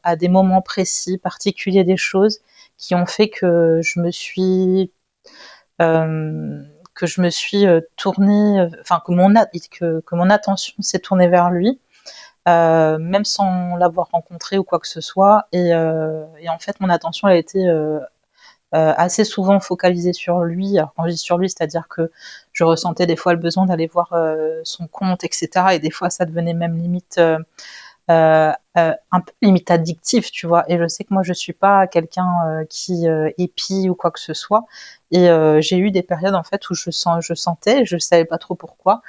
à des moments précis, particuliers des choses qui ont fait euh, que je me suis tournée, enfin que mon attention s'est tournée vers lui, même sans l'avoir rencontré ou quoi que ce soit. Et en fait, mon attention a été assez souvent focalisée sur lui. Alors quand je dis sur lui, c'est-à-dire que je ressentais des fois le besoin d'aller voir son compte, etc. Et des fois, ça devenait même limite un peu limite addictif, tu vois. Et je sais que moi, je suis pas quelqu'un qui épie ou quoi que ce soit. Et j'ai eu des périodes en fait où je sentais, je savais pas trop pourquoi,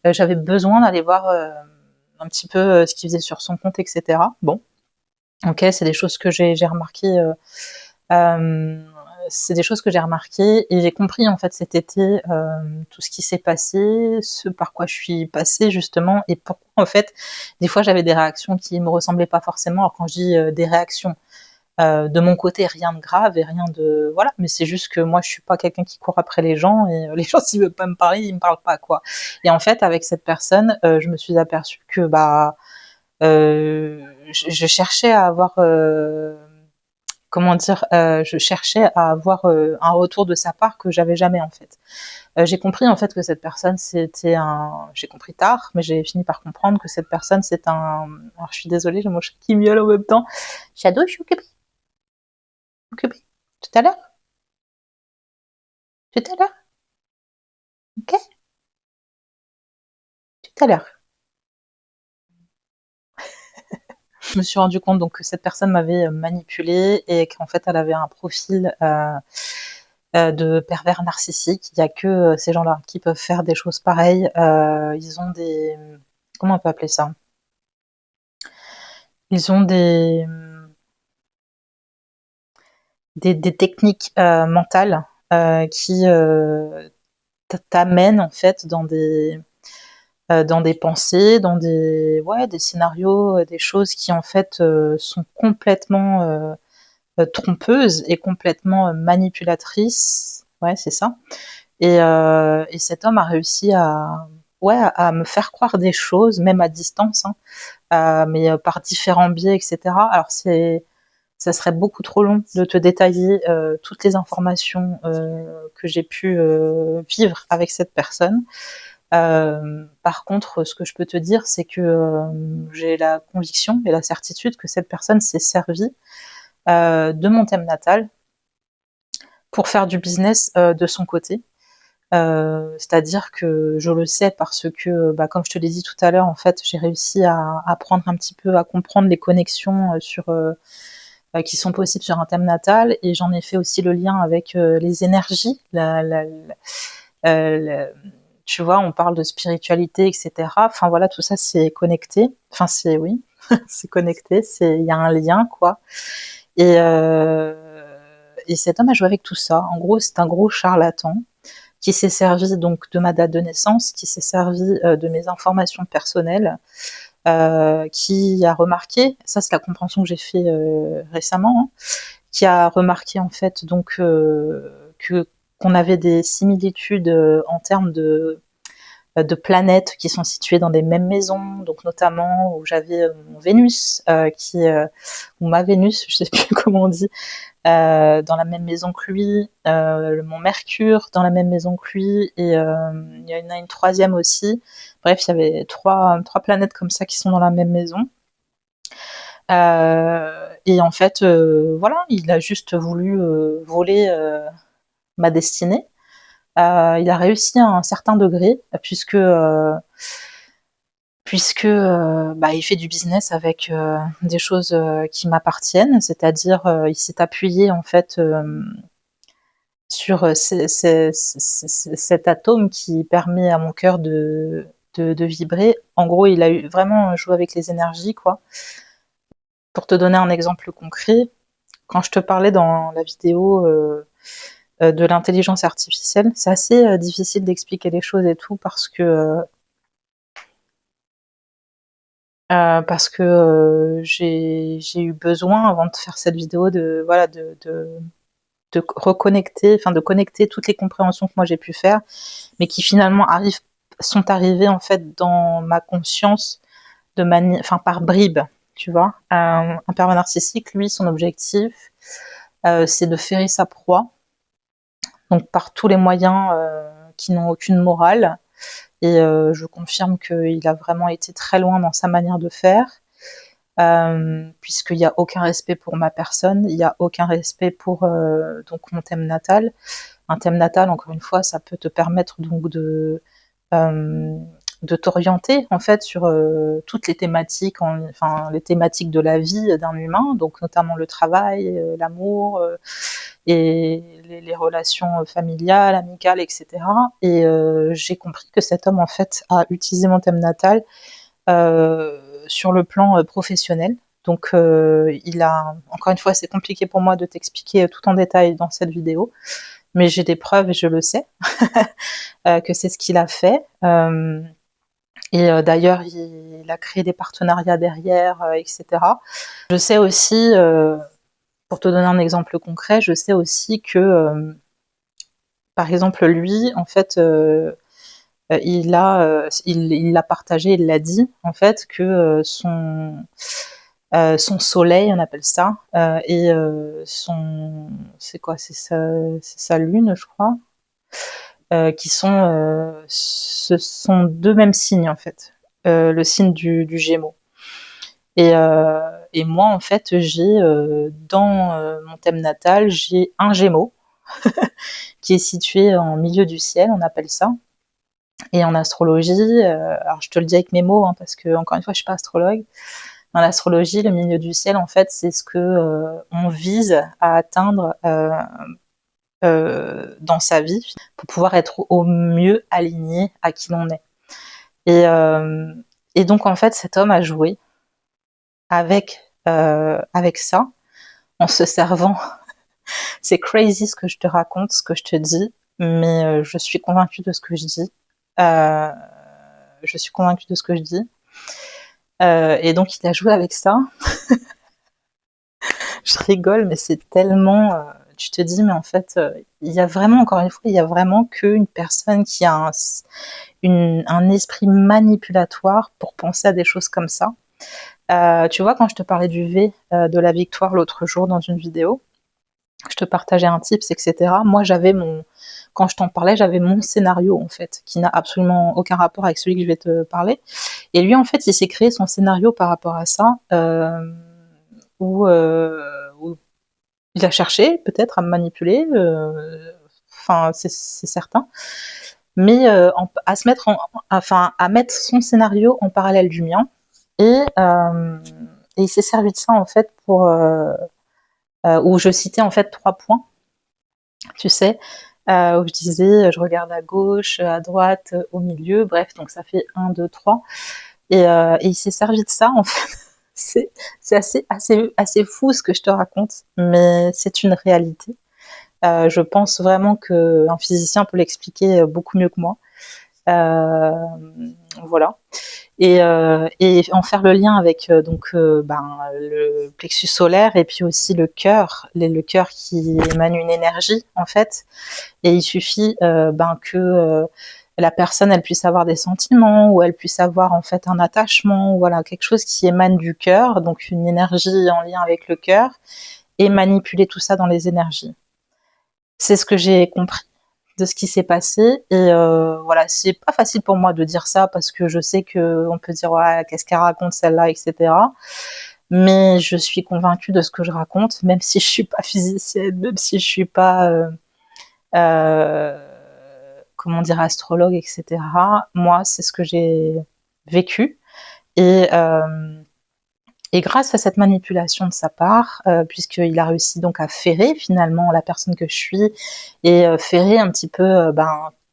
j'avais besoin d'aller voir un petit peu ce qu'il faisait sur son compte, etc. Bon, ok, c'est des choses que j'ai remarquées. Euh, c'est des choses que j'ai remarquées et j'ai compris en fait cet été tout ce qui s'est passé, ce par quoi je suis passée justement et pourquoi en fait des fois j'avais des réactions qui me ressemblaient pas forcément. Alors quand je dis des réactions de mon côté, rien de grave et rien de voilà, mais c'est juste que moi je suis pas quelqu'un qui court après les gens et les gens s'ils veulent pas me parler, ils me parlent pas quoi. Et en fait avec cette personne, je me suis aperçue que bah je cherchais à avoir comment dire, je cherchais à avoir un retour de sa part que j'avais jamais en fait. J'ai compris en fait que cette personne j'ai compris tard, mais j'ai fini par comprendre que cette personne c'est un, alors je suis désolée, j'ai mon chat qui miaule en même temps. Shadow, je suis occupée. Tout à l'heure, tout à l'heure, ok, tout à l'heure. Je me suis rendu compte donc que cette personne m'avait manipulée et qu'en fait elle avait un profil de pervers narcissique. Il y a que ces gens-là qui peuvent faire des choses pareilles. Ils ont comment on peut appeler ça? Ils ont des techniques mentales qui t'amènent en fait dans des pensées, dans des scénarios, des choses qui en fait sont complètement trompeuses et complètement manipulatrices. Ouais, c'est ça. Et cet homme a réussi à me faire croire des choses, même à distance, hein, mais par différents biais, etc. Alors ça serait beaucoup trop long de te détailler toutes les informations que j'ai pu vivre avec cette personne. Par contre, ce que je peux te dire, c'est que j'ai la conviction et la certitude que cette personne s'est servie de mon thème natal pour faire du business de son côté. C'est-à-dire que je le sais parce que, bah, comme je te l'ai dit tout à l'heure, en fait, j'ai réussi à apprendre un petit peu à comprendre les connexions qui sont possibles sur un thème natal, et j'en ai fait aussi le lien avec les énergies. La- tu vois, on parle de spiritualité, etc. Enfin voilà, tout ça c'est connecté. Enfin c'est oui, c'est connecté. Il y a un lien quoi. Et et cet homme a joué avec tout ça. En gros, c'est un gros charlatan qui s'est servi donc de ma date de naissance, qui s'est servi de mes informations personnelles, qui a remarqué, ça c'est la compréhension que j'ai fait récemment, hein, qui a remarqué en fait donc que qu'on avait des similitudes en termes de planètes qui sont situées dans des mêmes maisons, donc notamment où j'avais mon Vénus, ou ma Vénus, je sais plus comment on dit, dans la même maison que lui, mon Mercure dans la même maison que lui, et il y en a une troisième aussi. Bref, il y avait trois planètes comme ça qui sont dans la même maison. Et en fait, voilà, il a juste voulu voler ma destinée. Il a réussi à un certain degré, puisque bah, il fait du business avec des choses qui m'appartiennent, c'est-à-dire il s'est appuyé en fait sur cet atome qui permet à mon cœur de vibrer. En gros, il a eu vraiment joué avec les énergies, quoi. Pour te donner un exemple concret, quand je te parlais dans la vidéo de l'intelligence artificielle, c'est assez difficile d'expliquer les choses et tout parce que j'ai eu besoin avant de faire cette vidéo de voilà de reconnecter, enfin de connecter toutes les compréhensions que moi j'ai pu faire, mais qui finalement sont arrivées en fait dans ma conscience enfin par bribes, tu vois. Un pervers narcissique, lui, son objectif, c'est de ferrer sa proie, donc par tous les moyens qui n'ont aucune morale. Et je confirme qu'il a vraiment été très loin dans sa manière de faire, puisqu'il n'y a aucun respect pour ma personne, il n'y a aucun respect pour donc mon thème natal. Un thème natal, encore une fois, ça peut te permettre donc de t'orienter en fait sur toutes les thématiques, enfin les thématiques de la vie d'un humain, donc notamment le travail, l'amour et les relations familiales, amicales, etc. Et j'ai compris que cet homme en fait a utilisé mon thème natal sur le plan professionnel. Donc encore une fois, c'est compliqué pour moi de t'expliquer tout en détail dans cette vidéo, mais j'ai des preuves et je le sais que c'est ce qu'il a fait. Et d'ailleurs, il a créé des partenariats derrière, etc. Je sais aussi, pour te donner un exemple concret, je sais aussi que, par exemple, lui, en fait, il l'a partagé, il l'a dit, en fait, que son soleil, on appelle ça, et c'est quoi, c'est sa lune, je crois, ce sont deux mêmes signes en fait, le signe du Gémeaux. Et moi en fait j'ai dans mon thème natal j'ai un Gémeaux qui est situé en milieu du ciel, on appelle ça. Et en astrologie, alors je te le dis avec mes mots hein, parce que encore une fois je suis pas astrologue. Dans l'astrologie, le milieu du ciel en fait c'est ce que on vise à atteindre dans sa vie pour pouvoir être au mieux aligné à qui l'on est. Et donc en fait cet homme a joué avec ça en se servant. C'est crazy ce que je te raconte, ce que je te dis, mais je suis convaincue de ce que je dis. Je suis convaincue de ce que je dis. Et donc il a joué avec ça. Je rigole, mais c'est tellement. Tu te dis, mais en fait, il y a vraiment, encore une fois, il y a vraiment qu'une personne qui a un esprit manipulatoire pour penser à des choses comme ça. Tu vois, quand je te parlais du V de la victoire l'autre jour dans une vidéo, je te partageais un tips, etc. Moi, quand je t'en parlais, j'avais mon scénario, en fait, qui n'a absolument aucun rapport avec celui que je vais te parler. Et lui, en fait, il s'est créé son scénario par rapport à ça, où il a cherché, peut-être, à me manipuler, enfin, c'est certain, mais à mettre son scénario en parallèle du mien, et il s'est servi de ça, en fait, où je citais, en fait, 3 points, tu sais, où je disais, je regarde à gauche, à droite, au milieu, bref, donc ça fait 1, 2, 3. Et il s'est servi de ça, en fait. C'est assez fou ce que je te raconte, mais c'est une réalité. Je pense vraiment qu'un physicien peut l'expliquer beaucoup mieux que moi. Euh, voilà. Et en faire le lien avec le plexus solaire et puis aussi le cœur qui émane une énergie en fait. Et il suffit que la personne elle puisse avoir des sentiments ou elle puisse avoir en fait un attachement, ou voilà quelque chose qui émane du cœur, donc une énergie en lien avec le cœur, et manipuler tout ça dans les énergies. C'est ce que j'ai compris de ce qui s'est passé. Et voilà, c'est pas facile pour moi de dire ça parce que je sais que on peut dire ouais, qu'est-ce qu'elle raconte celle-là, etc. Mais je suis convaincue de ce que je raconte, même si je suis pas physicienne, même si je suis pas comment dire astrologue, etc. Moi, c'est ce que j'ai vécu. Et et grâce à cette manipulation de sa part, puisqu'il a réussi donc à ferrer finalement la personne que je suis et ferrer un petit peu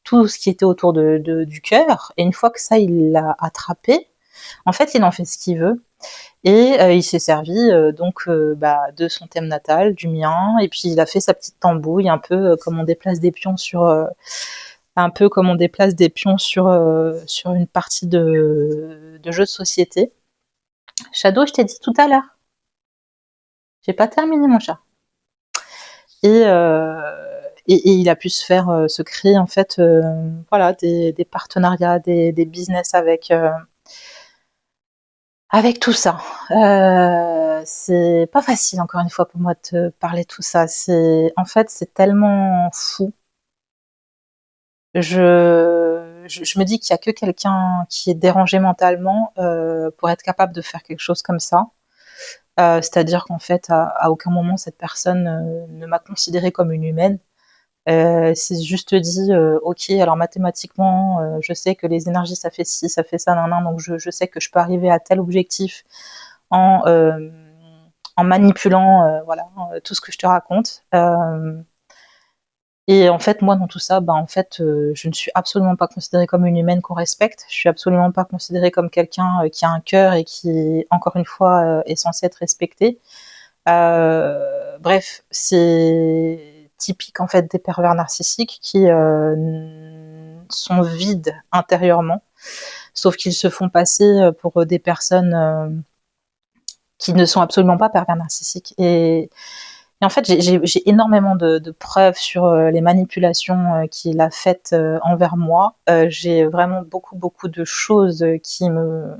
tout ce qui était autour du cœur. Et une fois que ça, il l'a attrapé, en fait, il en fait ce qu'il veut. Et il s'est servi de son thème natal, du mien, et puis il a fait sa petite tambouille, un peu comme on déplace des pions sur une partie de jeu de société. Shadow, je t'ai dit tout à l'heure. J'ai pas terminé mon chat. Et, euh, et il a pu se créer en fait, voilà, des partenariats, des business avec tout ça. C'est pas facile encore une fois pour moi de te parler de tout ça. C'est tellement fou. Je me dis qu'il y a que quelqu'un qui est dérangé mentalement pour être capable de faire quelque chose comme ça. C'est-à-dire qu'en fait, à aucun moment cette personne ne m'a considérée comme une humaine. C'est juste dit, ok, alors mathématiquement, je sais que les énergies ça fait ci, ça fait ça, nan, nan, donc je sais que je peux arriver à tel objectif en, euh, en manipulant voilà, tout ce que je te raconte. Et en fait, moi, dans tout ça, je ne suis absolument pas considérée comme une humaine qu'on respecte. Je suis absolument pas considérée comme quelqu'un qui a un cœur et qui, encore une fois, est censé être respecté. Bref, c'est typique en fait des pervers narcissiques qui sont vides intérieurement, sauf qu'ils se font passer pour des personnes qui ne sont absolument pas pervers narcissiques. Et en fait, j'ai énormément de preuves sur les manipulations qu'il a faites envers moi. J'ai vraiment beaucoup de choses qui me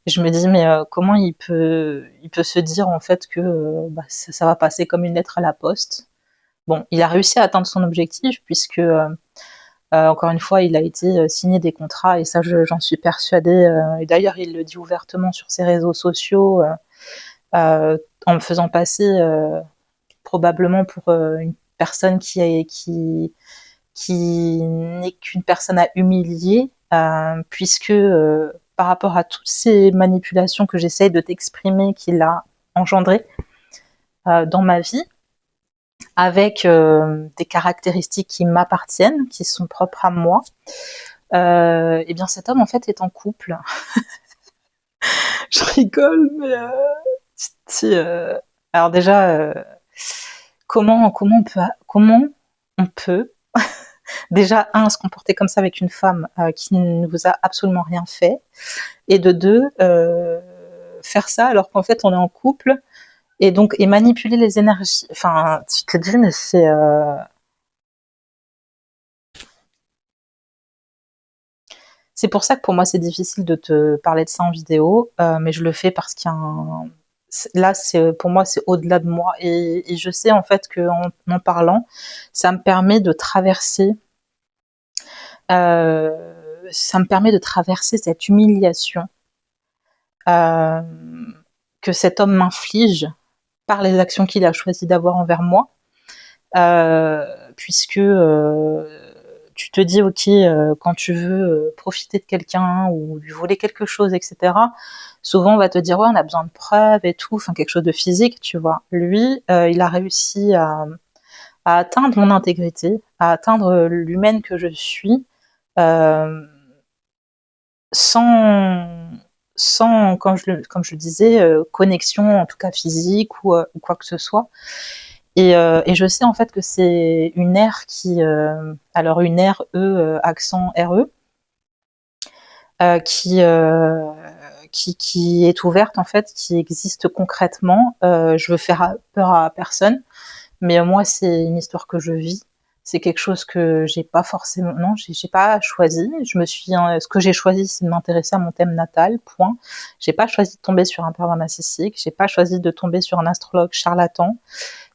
je me dis mais comment il peut se dire en fait que ça va passer comme une lettre à la poste. Bon, il a réussi à atteindre son objectif puisque encore une fois, il a été signé des contrats et ça, j'en suis persuadée. Et d'ailleurs, il le dit ouvertement sur ses réseaux sociaux en me faisant passer probablement pour une personne qui n'est qu'une personne à humilier, puisque par rapport à toutes ces manipulations que j'essaye de t'exprimer qu'il a engendrées dans ma vie, avec des caractéristiques qui m'appartiennent, qui sont propres à moi, et bien cet homme en fait est en couple. Je rigole, mais alors déjà, comment on peut déjà se comporter comme ça avec une femme qui ne vous a absolument rien fait, et de deux faire ça alors qu'en fait on est en couple et manipuler les énergies. Enfin, tu te dis mais c'est pour ça que pour moi c'est difficile de te parler de ça en vidéo, mais je le fais parce qu'il y a là c'est pour moi c'est au-delà de moi et je sais en fait que en parlant ça me permet de traverser cette humiliation euh, que cet homme m'inflige par les actions qu'il a choisi d'avoir envers moi, puisque tu te dis, ok, quand tu veux profiter de quelqu'un ou lui voler quelque chose, etc., souvent on va te dire, ouais, on a besoin de preuves et tout, enfin quelque chose de physique, tu vois. Lui, il a réussi à atteindre mon intégrité, à atteindre l'humaine que je suis, euh, sans, comme je le disais, connexion, en tout cas physique ou quoi que ce soit. Et je sais en fait que c'est une aire alors une aire accent RE, euh, qui, euh, qui est ouverte en fait, qui existe concrètement. Je veux faire peur à personne, mais moi c'est une histoire que je vis. C'est quelque chose que j'ai pas forcément, non, j'ai pas choisi. Ce que j'ai choisi, c'est de m'intéresser à mon thème natal. Point. J'ai pas choisi de tomber sur un pervers narcissique. J'ai pas choisi de tomber sur un astrologue charlatan.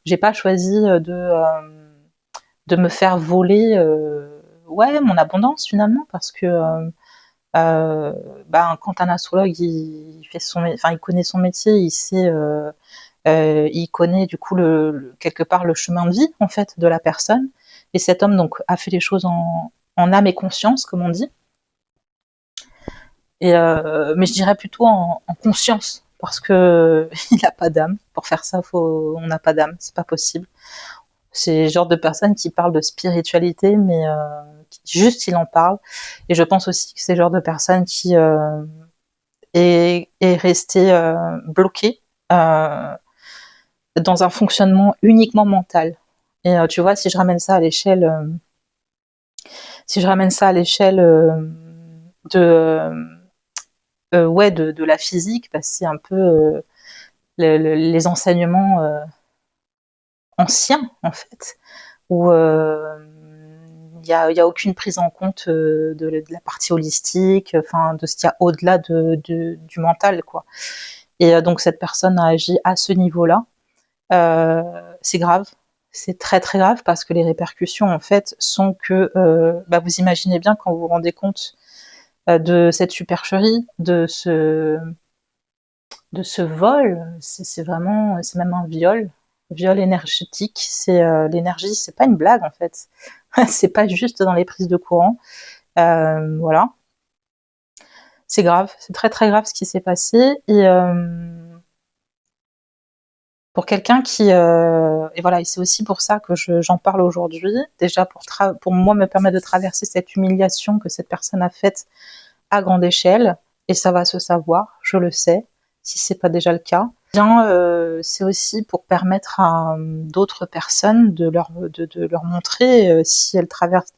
J'ai pas choisi de me faire voler, ouais, mon abondance finalement, parce que euh, quand un astrologue il connaît son métier, il sait, il connaît du coup quelque part le chemin de vie en fait de la personne. Et cet homme donc a fait les choses en âme et conscience, comme on dit. Mais je dirais plutôt en conscience, parce que il n'a pas d'âme. Pour faire ça, on n'a pas d'âme, c'est pas possible. C'est le genre de personne qui parle de spiritualité, mais juste il en parle. Et je pense aussi que c'est le genre de personne qui est resté bloqué euh, dans un fonctionnement uniquement mental. Et tu vois, si je ramène ça à l'échelle de, ouais, de la physique, bah, c'est un peu les enseignements anciens en fait, où y a aucune prise en compte de la partie holistique, enfin de ce qu'il y a au-delà du mental, quoi. Et donc cette personne a agi à ce niveau-là. C'est grave, c'est très très grave, parce que les répercussions en fait sont que vous imaginez bien, quand vous vous rendez compte de cette supercherie, de ce vol, c'est même un viol énergétique. C'est l'énergie, c'est pas une blague en fait. C'est pas juste dans les prises de courant. Voilà, c'est grave, c'est très très grave ce qui s'est passé. Et pour quelqu'un et voilà, et c'est aussi pour ça que j'en parle aujourd'hui. Déjà pour moi me permettre de traverser cette humiliation que cette personne a faite à grande échelle, et ça va se savoir, je le sais, si c'est pas déjà le cas. Bien, c'est aussi pour permettre à d'autres personnes de leur montrer si elles traversent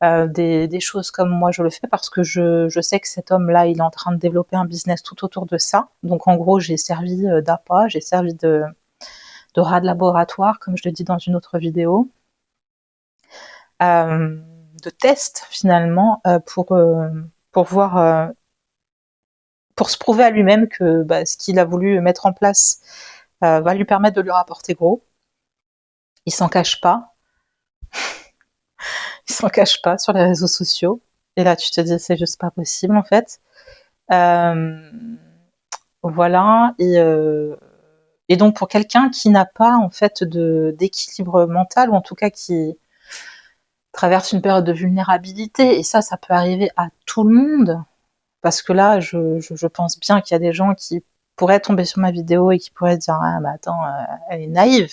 des choses comme moi je le fais, parce que je sais que cet homme-là, il est en train de développer un business tout autour de ça. Donc en gros, j'ai servi d'appât, j'ai servi de rat de laboratoire, comme je le dis dans une autre vidéo, de test finalement, pour voir, pour se prouver à lui-même que ce qu'il a voulu mettre en place va lui permettre de lui rapporter gros. Il s'en cache pas. Il s'en cache pas sur les réseaux sociaux. Et là, tu te dis, c'est juste pas possible en fait. Euh, voilà. Et donc pour quelqu'un qui n'a pas en fait d'équilibre mental, ou en tout cas qui traverse une période de vulnérabilité, et ça peut arriver à tout le monde, parce que là, je pense bien qu'il y a des gens qui pourraient tomber sur ma vidéo et qui pourraient dire, ah mais attends, elle est naïve.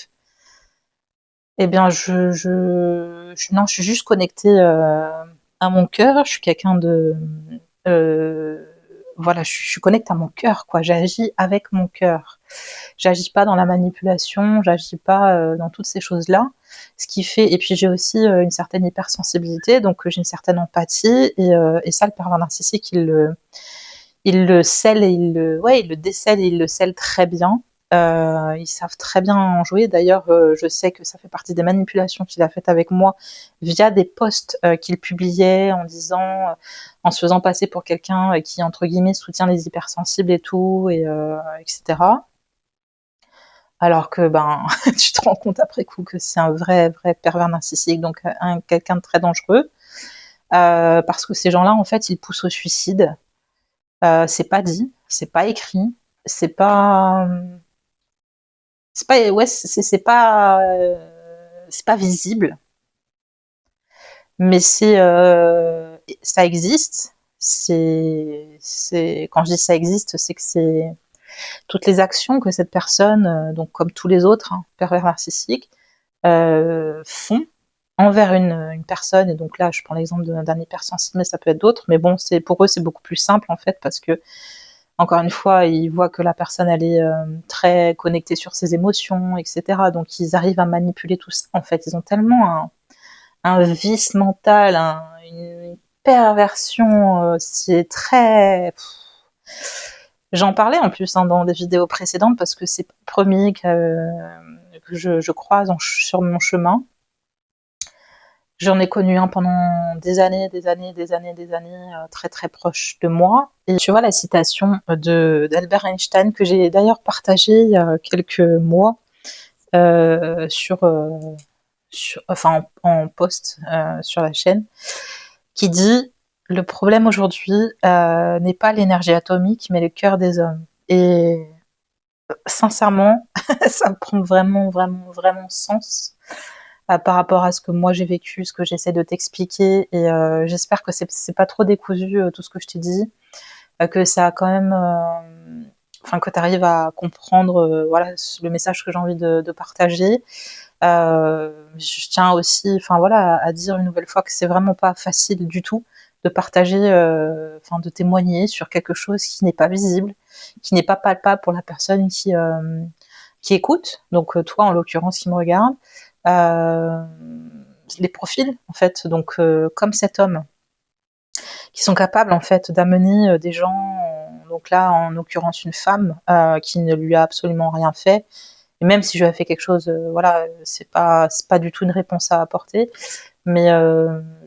Eh bien, non, je suis juste connectée à mon cœur. Je suis quelqu'un euh, voilà, je suis connectée à mon cœur, quoi. J'agis avec mon cœur. J'agis pas dans la manipulation, j'agis pas dans toutes ces choses-là. Ce qui fait, et puis j'ai aussi une certaine hypersensibilité, donc j'ai une certaine empathie, et ça, le pervers narcissique, il le scelle, et il le décèle, et il le scelle très bien. Ils savent très bien en jouer. D'ailleurs, je sais que ça fait partie des manipulations qu'il a faites avec moi via des posts qu'il publiait en se faisant passer pour quelqu'un qui, entre guillemets, soutient les hypersensibles et tout, etc. Alors que tu te rends compte après coup que c'est un vrai vrai pervers narcissique, donc quelqu'un de très dangereux, parce que ces gens-là en fait ils poussent au suicide. C'est pas dit, c'est pas écrit, c'est pas ouais, c'est pas visible, mais ça existe. C'est quand je dis ça existe, c'est que c'est toutes les actions que cette personne, donc comme tous les autres pervers narcissiques, font envers une personne. Et donc là, je prends l'exemple d'un hypersensible, mais ça peut être d'autres. Mais bon, pour eux, c'est beaucoup plus simple en fait, parce que encore une fois, ils voient que la personne, elle est très connectée sur ses émotions, etc. Donc, ils arrivent à manipuler tout ça. En fait, ils ont tellement un vice mental, une perversion, c'est très... J'en parlais en plus dans des vidéos précédentes parce que c'est le premier que je croise sur mon chemin. J'en ai connu un pendant des années, très très proche de moi. Et tu vois la citation d'Albert Einstein que j'ai d'ailleurs partagée il y a quelques mois enfin en post sur la chaîne, qui dit: le problème aujourd'hui n'est pas l'énergie atomique, mais le cœur des hommes. Et sincèrement, ça prend vraiment, vraiment, vraiment sens par rapport à ce que moi j'ai vécu, ce que j'essaie de t'expliquer. Et j'espère que c'est pas trop décousu tout ce que je t'ai dit, que ça a quand même, enfin que tu arrives à comprendre, voilà, le message que j'ai envie de partager. Je tiens aussi, enfin voilà, à dire une nouvelle fois que c'est vraiment pas facile du tout de partager, enfin de témoigner sur quelque chose qui n'est pas visible, qui n'est pas palpable pour la personne qui écoute. Donc toi, en l'occurrence, qui me regarde, les profils en fait. Donc comme cet homme, qui sont capables en fait d'amener des gens. Donc là, en l'occurrence, une femme qui ne lui a absolument rien fait. Et même si je lui ai fait quelque chose, voilà, c'est pas du tout une réponse à apporter. Mais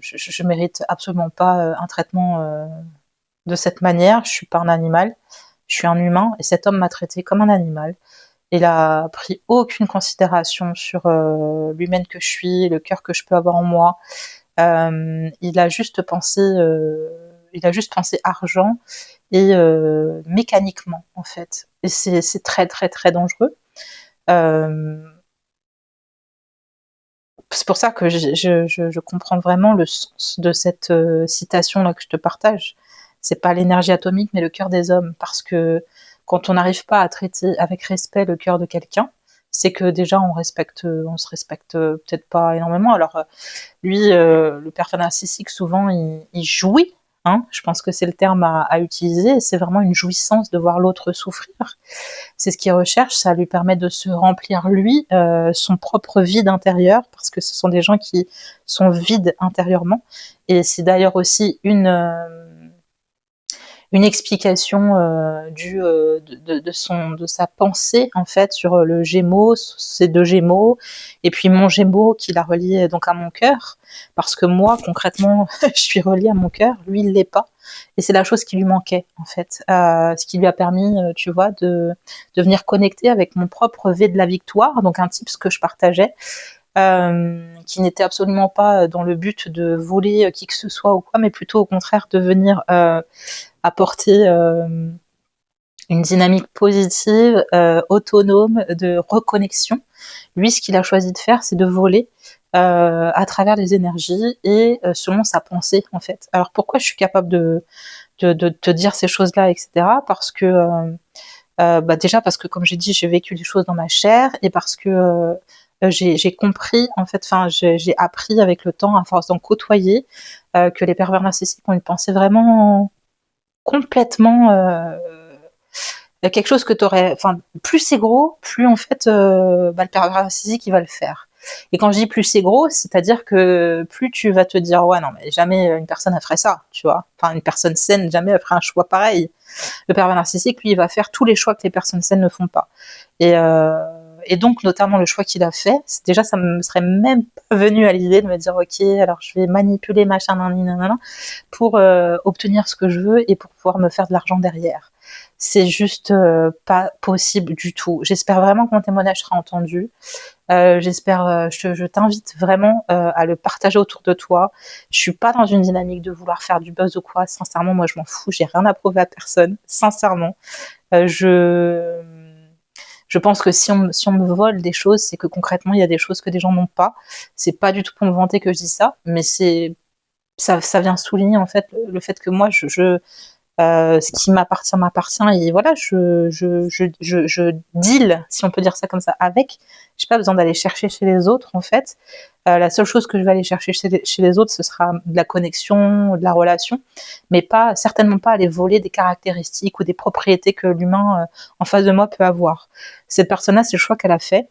je mérite absolument pas un traitement de cette manière. Je suis pas un animal, je suis un humain. Et cet homme m'a traité comme un animal. Il a pris aucune considération sur l'humaine que je suis, le cœur que je peux avoir en moi. Il a juste pensé argent et mécaniquement en fait. Et c'est très très très dangereux. C'est pour ça que je comprends vraiment le sens de cette citation là que je te partage. C'est pas l'énergie atomique, mais le cœur des hommes, parce que quand on n'arrive pas à traiter avec respect le cœur de quelqu'un, c'est que déjà on se respecte peut-être pas énormément. Alors lui, le père narcissique, souvent il jouit. Hein, je pense que c'est le terme à utiliser. C'est vraiment une jouissance de voir l'autre souffrir. C'est ce qu'il recherche, ça lui permet de se remplir lui, son propre vide intérieur, parce que ce sont des gens qui sont vides intérieurement. Et c'est d'ailleurs aussi une explication de sa pensée en fait sur le Gémeaux, ces deux Gémeaux, et puis mon Gémeaux qui l'a relié donc à mon cœur, parce que moi concrètement je suis reliée à mon cœur, lui il l'est pas, et c'est la chose qui lui manquait en fait, ce qui lui a permis, tu vois, de venir connecter avec mon propre V de la victoire, donc un type ce que je partageais. Qui n'était absolument pas dans le but de voler qui que ce soit ou quoi, mais plutôt au contraire de venir apporter une dynamique positive, autonome, de reconnexion. Lui, ce qu'il a choisi de faire, c'est de voler à travers les énergies et selon sa pensée, en fait. Alors pourquoi je suis capable de te dire ces choses-là, etc. Parce que déjà parce que comme j'ai dit, j'ai vécu les choses dans ma chair et parce que j'ai compris en fait, enfin j'ai appris avec le temps à force d'en côtoyer que les pervers narcissiques ont une pensée vraiment complètement quelque chose que t'aurais, enfin plus c'est gros, plus en fait le pervers narcissique il va le faire. Et quand je dis plus c'est gros, c'est-à-dire que plus tu vas te dire ouais non mais jamais une personne elle ferait ça, tu vois. Enfin une personne saine jamais elle ferait un choix pareil. Le pervers narcissique lui il va faire tous les choix que les personnes saines ne font pas. Et donc notamment le choix qu'il a fait, déjà ça me serait même pas venu à l'idée de me dire ok alors je vais manipuler machin nanana pour obtenir ce que je veux et pour pouvoir me faire de l'argent derrière. C'est juste pas possible du tout. J'espère vraiment que mon témoignage sera entendu. J'espère, je t'invite vraiment à le partager autour de toi. Je suis pas dans une dynamique de vouloir faire du buzz ou quoi. Sincèrement, moi je m'en fous. J'ai rien à prouver à personne. Sincèrement, je pense que si on me vole des choses, c'est que concrètement il y a des choses que des gens n'ont pas. C'est pas du tout pour me vanter que je dis ça, mais ça vient souligner en fait le fait que moi Ce qui m'appartient et voilà, je deal, si on peut dire ça comme ça, avec. J'ai pas besoin d'aller chercher chez les autres, en fait. La seule chose que je vais aller chercher chez les autres, ce sera de la connexion, de la relation, mais pas, certainement pas aller voler des caractéristiques ou des propriétés que l'humain en face de moi peut avoir. Cette personne-là, c'est le choix qu'elle a fait.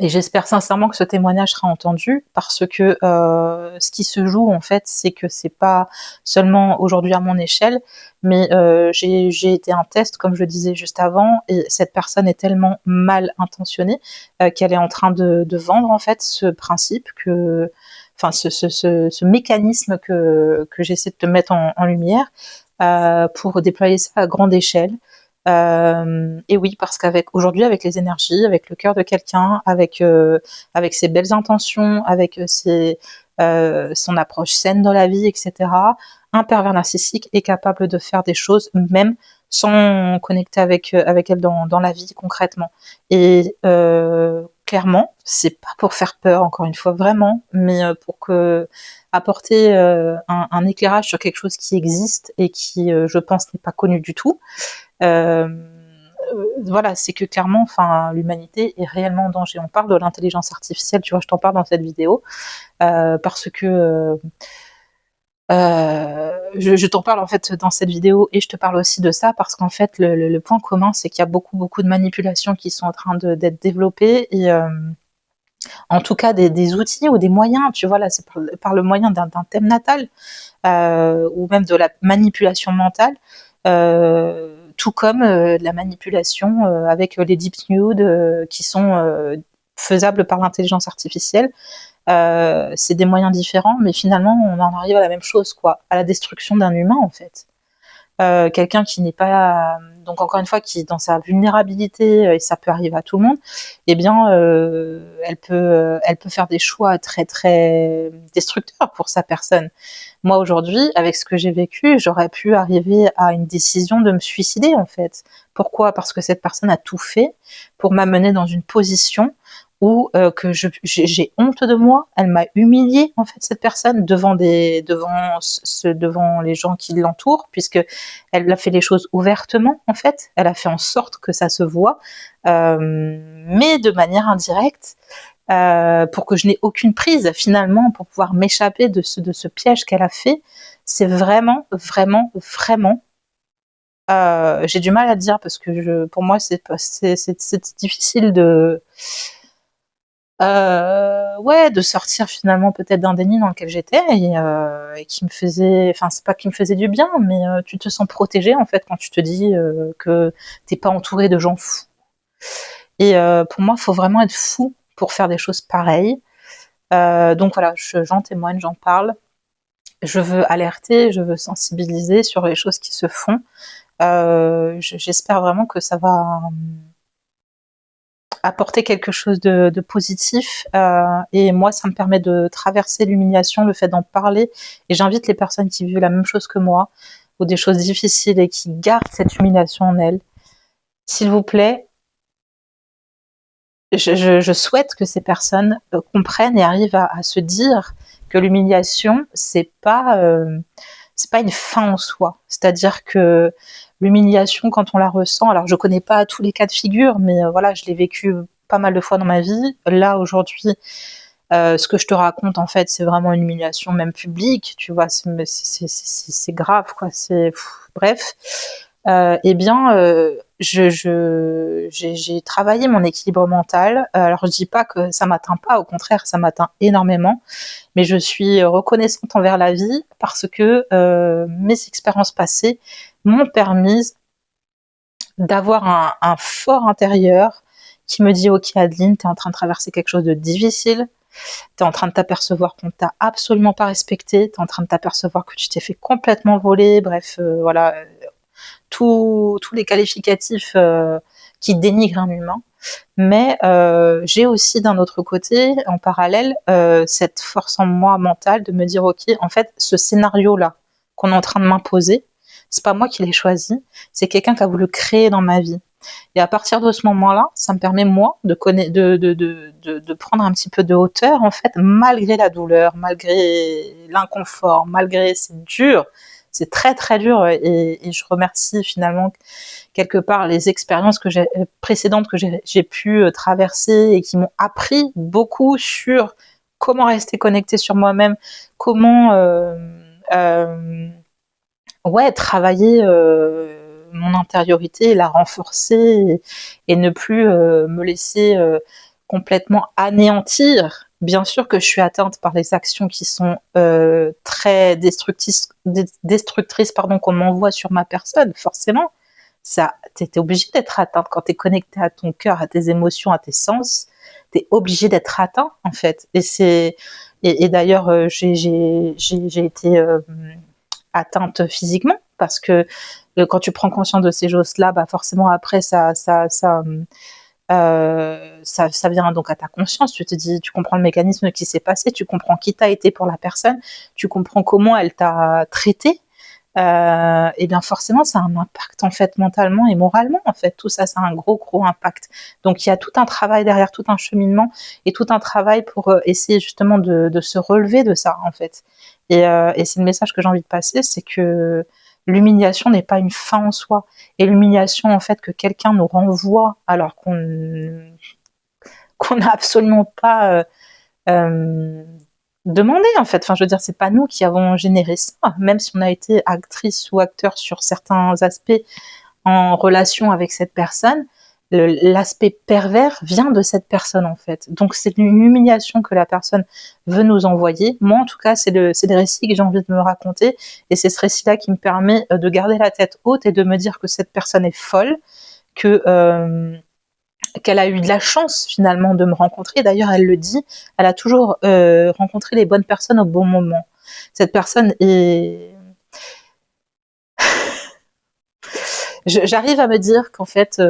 Et j'espère sincèrement que ce témoignage sera entendu parce que ce qui se joue en fait, c'est que c'est pas seulement aujourd'hui à mon échelle, mais j'ai été un test comme je le disais juste avant, et cette personne est tellement mal intentionnée qu'elle est en train de vendre en fait ce principe que, enfin ce mécanisme que j'essaie de te mettre en lumière pour déployer ça à grande échelle. Et oui, parce qu'avec aujourd'hui, avec les énergies, avec le cœur de quelqu'un, avec ses belles intentions, avec son approche saine dans la vie, etc., un pervers narcissique est capable de faire des choses même sans connecter avec elle dans la vie concrètement. Et clairement, c'est pas pour faire peur, encore une fois, vraiment, mais pour apporter un éclairage sur quelque chose qui existe et qui, je pense, n'est pas connu du tout. Euh, voilà, c'est que clairement, enfin, l'humanité est réellement en danger. On parle de l'intelligence artificielle, tu vois, je t'en parle dans cette vidéo parce que je t'en parle en fait dans cette vidéo et je te parle aussi de ça parce qu'en fait, le point commun, c'est qu'il y a beaucoup de manipulations qui sont en train d'être développées et en tout cas des outils ou des moyens, tu vois, là, c'est par le moyen d'un thème natal ou même de la manipulation mentale. Tout comme de la manipulation avec les deep nudes qui sont faisables par l'intelligence artificielle. C'est des moyens différents, mais finalement, on en arrive à la même chose, quoi, à la destruction d'un humain, en fait. Quelqu'un qui n'est pas, donc encore une fois, qui est dans sa vulnérabilité, et ça peut arriver à tout le monde, eh bien, elle peut faire des choix très destructeurs pour sa personne. Moi aujourd'hui, avec ce que j'ai vécu, j'aurais pu arriver à une décision de me suicider en fait. Pourquoi? Parce que cette personne a tout fait pour m'amener dans une position où que j'ai honte de moi. Elle m'a humiliée en fait cette personne devant les gens qui l'entourent, puisque elle a fait les choses ouvertement en fait. Elle a fait en sorte que ça se voit, mais de manière indirecte. Pour que je n'ai aucune prise finalement pour pouvoir m'échapper de ce piège qu'elle a fait. C'est vraiment j'ai du mal à dire parce que pour moi c'est difficile de ouais, de sortir finalement peut-être d'un déni dans lequel j'étais et qui me faisait, enfin c'est pas qui me faisait du bien, mais tu te sens protégé en fait quand tu te dis que t'es pas entouré de gens fous. Et pour moi, il faut vraiment être fou pour faire des choses pareilles. Donc voilà, j'en témoigne, j'en parle. Je veux alerter, je veux sensibiliser sur les choses qui se font. J'espère vraiment que ça va apporter quelque chose de positif. Et moi, ça me permet de traverser l'humiliation, le fait d'en parler. Et j'invite les personnes qui vivent la même chose que moi, ou des choses difficiles et qui gardent cette humiliation en elles. S'il vous plaît, je souhaite que ces personnes comprennent et arrivent à se dire que l'humiliation, c'est pas une fin en soi. C'est-à-dire que l'humiliation, quand on la ressent, alors je connais pas tous les cas de figure, mais voilà, je l'ai vécu pas mal de fois dans ma vie. Là aujourd'hui, ce que je te raconte en fait, c'est vraiment une humiliation même publique, tu vois, c'est grave quoi. Bref. Eh bien, j'ai travaillé mon équilibre mental. Alors, je dis pas que ça m'atteint pas, au contraire, ça m'atteint énormément. Mais je suis reconnaissante envers la vie parce que mes expériences passées m'ont permis d'avoir un fort intérieur qui me dit, ok Adeline, t'es en train de traverser quelque chose de difficile. T'es en train de t'apercevoir qu'on t'a absolument pas respecté. T'es en train de t'apercevoir que tu t'es fait complètement voler. Bref, voilà, tous les qualificatifs qui dénigrent un humain. Mais j'ai aussi d'un autre côté, en parallèle, cette force en moi mentale de me dire, ok, en fait, ce scénario-là qu'on est en train de m'imposer, c'est pas moi qui l'ai choisi, c'est quelqu'un qui a voulu créer dans ma vie. Et à partir de ce moment-là, ça me permet, moi, de prendre un petit peu de hauteur, en fait, malgré la douleur, malgré l'inconfort, malgré, c'est très très dur et je remercie finalement quelque part les expériences précédentes que j'ai pu traverser et qui m'ont appris beaucoup sur comment rester connecté sur moi-même, comment ouais, travailler mon intériorité, la renforcer et ne plus me laisser complètement anéantir. Bien sûr que je suis atteinte par les actions qui sont très destructrices pardon, qu'on m'envoie sur ma personne, forcément. Ça, t'es obligé d'être atteinte quand t'es connecté à ton cœur, à tes émotions, à tes sens. T'es obligé d'être atteint en fait. Et d'ailleurs j'ai été atteinte physiquement parce que quand tu prends conscience de ces choses-là, bah forcément après ça vient donc à ta conscience. Tu te dis, tu comprends le mécanisme qui s'est passé, tu comprends qui t'a été pour la personne, tu comprends comment elle t'a traité. Et bien forcément, ça a un impact en fait mentalement et moralement. En fait, tout ça, ça a un gros impact. Donc il y a tout un travail derrière, tout un cheminement et tout un travail pour essayer justement de se relever de ça en fait. Et c'est le message que j'ai envie de passer, c'est que l'humiliation n'est pas une fin en soi. Et l'humiliation en fait que quelqu'un nous renvoie alors qu'on n'a absolument pas demandé en fait. Enfin, je veux dire, c'est pas nous qui avons généré ça, même si on a été actrice ou acteur sur certains aspects en relation avec cette personne. L'aspect pervers vient de cette personne en fait. Donc c'est une humiliation que la personne veut nous envoyer. Moi en tout cas, c'est des récits que j'ai envie de me raconter et c'est ce récit-là qui me permet de garder la tête haute et de me dire que cette personne est folle, que qu'elle a eu de la chance finalement de me rencontrer. D'ailleurs, elle le dit, elle a toujours rencontré les bonnes personnes au bon moment. Cette personne est... J'arrive à me dire qu'en fait,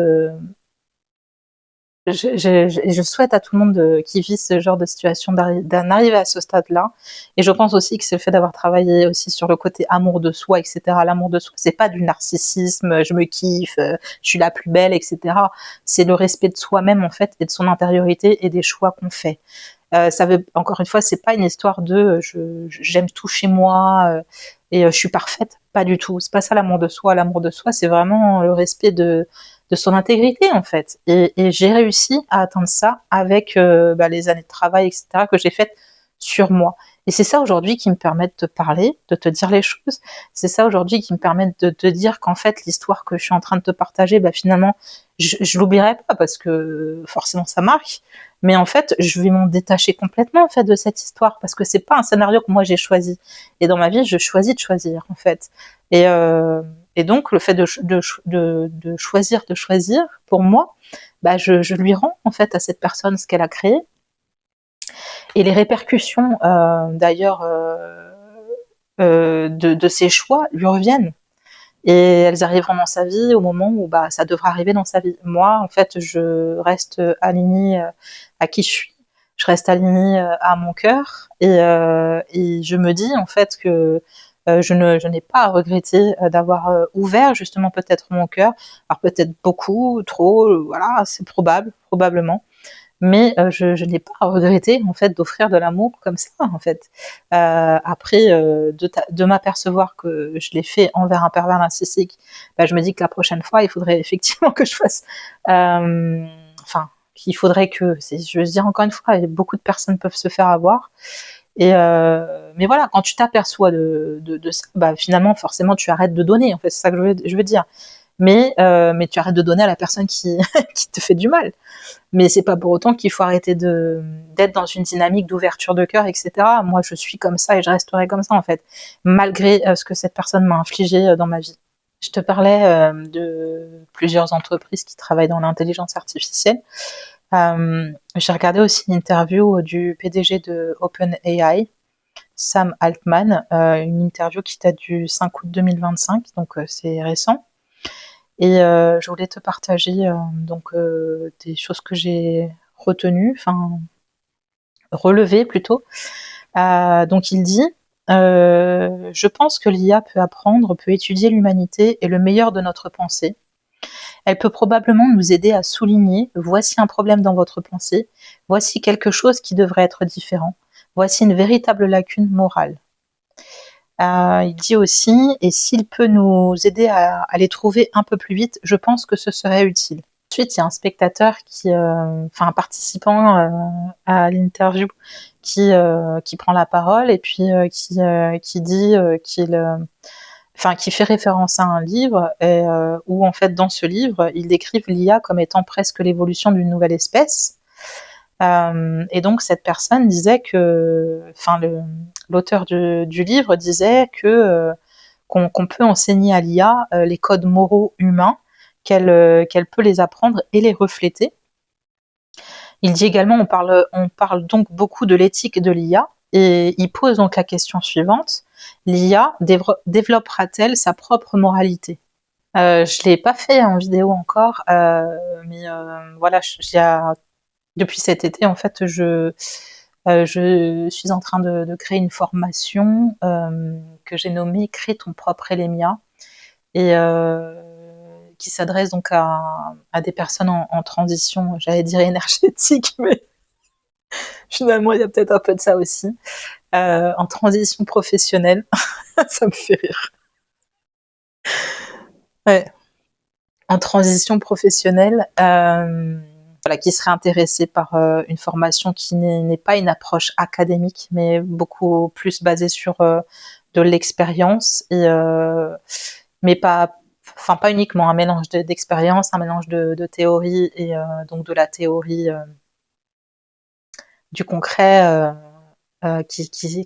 je souhaite à tout le monde qui vit ce genre de situation d'en arriver à ce stade-là. Et je pense aussi que c'est le fait d'avoir travaillé aussi sur le côté amour de soi, etc. L'amour de soi, c'est pas du narcissisme, je me kiffe, je suis la plus belle, etc. C'est le respect de soi-même en fait et de son intériorité et des choix qu'on fait. Ça veut encore une fois, c'est pas une histoire de j'aime tout chez moi et je suis parfaite. Pas du tout. C'est pas ça l'amour de soi. L'amour de soi, c'est vraiment le respect de son intégrité en fait. Et j'ai réussi à atteindre ça avec les années de travail, etc. que j'ai faites sur moi. Et c'est ça aujourd'hui qui me permet de te parler, de te dire les choses. C'est ça aujourd'hui qui me permet de te dire qu'en fait l'histoire que je suis en train de te partager, finalement, je l'oublierai pas parce que forcément ça marque. Mais en fait, je vais m'en détacher complètement en fait de cette histoire parce que c'est pas un scénario que moi j'ai choisi. Et dans ma vie, je choisis de choisir en fait. Et, euh, et donc le fait de choisir, pour moi, je lui rends en fait à cette personne ce qu'elle a créé. Et les répercussions d'ailleurs de ses choix lui reviennent. Et elles arriveront dans sa vie au moment où ça devra arriver dans sa vie. Moi, en fait, je reste alignée à qui je suis. Je reste alignée à mon cœur et je me dis en fait que je n'ai pas à regretter d'avoir ouvert justement peut-être mon cœur. Alors peut-être beaucoup, trop, voilà, c'est probablement. Mais je n'ai pas à regretter en fait d'offrir de l'amour comme ça en fait. Après de m'apercevoir que je l'ai fait envers un pervers narcissique, je me dis que la prochaine fois il faudrait effectivement que je fasse qu'il faudrait que je veux dire encore une fois, beaucoup de personnes peuvent se faire avoir. Mais voilà, quand tu t'aperçois de ça, finalement forcément tu arrêtes de donner en fait, c'est ça que je veux dire. Mais tu arrêtes de donner à la personne qui qui te fait du mal. Mais c'est pas pour autant qu'il faut arrêter d'être dans une dynamique d'ouverture de cœur, etc. Moi, je suis comme ça et je resterai comme ça, en fait, malgré ce que cette personne m'a infligé dans ma vie. Je te parlais de plusieurs entreprises qui travaillent dans l'intelligence artificielle. J'ai regardé aussi une interview du PDG de OpenAI, Sam Altman, une interview qui date du 5 août 2025, donc c'est récent. Et je voulais te partager des choses que j'ai retenues, enfin relevées plutôt. Donc il dit je pense que l'IA peut apprendre, peut étudier l'humanité et le meilleur de notre pensée. Elle peut probablement nous aider à souligner voici un problème dans votre pensée, voici quelque chose qui devrait être différent, voici une véritable lacune morale. Il dit aussi, et s'il peut nous aider à les trouver un peu plus vite, je pense que ce serait utile. Ensuite, il y a un spectateur enfin un participant à l'interview qui prend la parole et puis qui dit qui fait référence à un livre où en fait dans ce livre, ils décrivent l'IA comme étant presque l'évolution d'une nouvelle espèce. Et donc cette personne disait l'auteur du livre disait qu'on peut enseigner à l'IA les codes moraux humains, qu'elle peut les apprendre et les refléter. Il dit également, on parle donc beaucoup de l'éthique de l'IA, et il pose donc la question suivante: l'IA développera-t-elle sa propre moralité? Je l'ai pas fait en vidéo encore, mais voilà, depuis cet été, en fait, je suis en train de créer une formation que j'ai nommée Crée ton propre LMIA, et qui s'adresse donc à des personnes en transition, j'allais dire énergétique, mais finalement il y a peut-être un peu de ça aussi, en transition professionnelle. Ça me fait rire. Ouais. En transition professionnelle, voilà, qui serait intéressé par une formation qui n'est pas une approche académique, mais beaucoup plus basée sur de l'expérience, mais pas uniquement, un mélange d'expérience, un mélange de théorie, et donc de la théorie du concret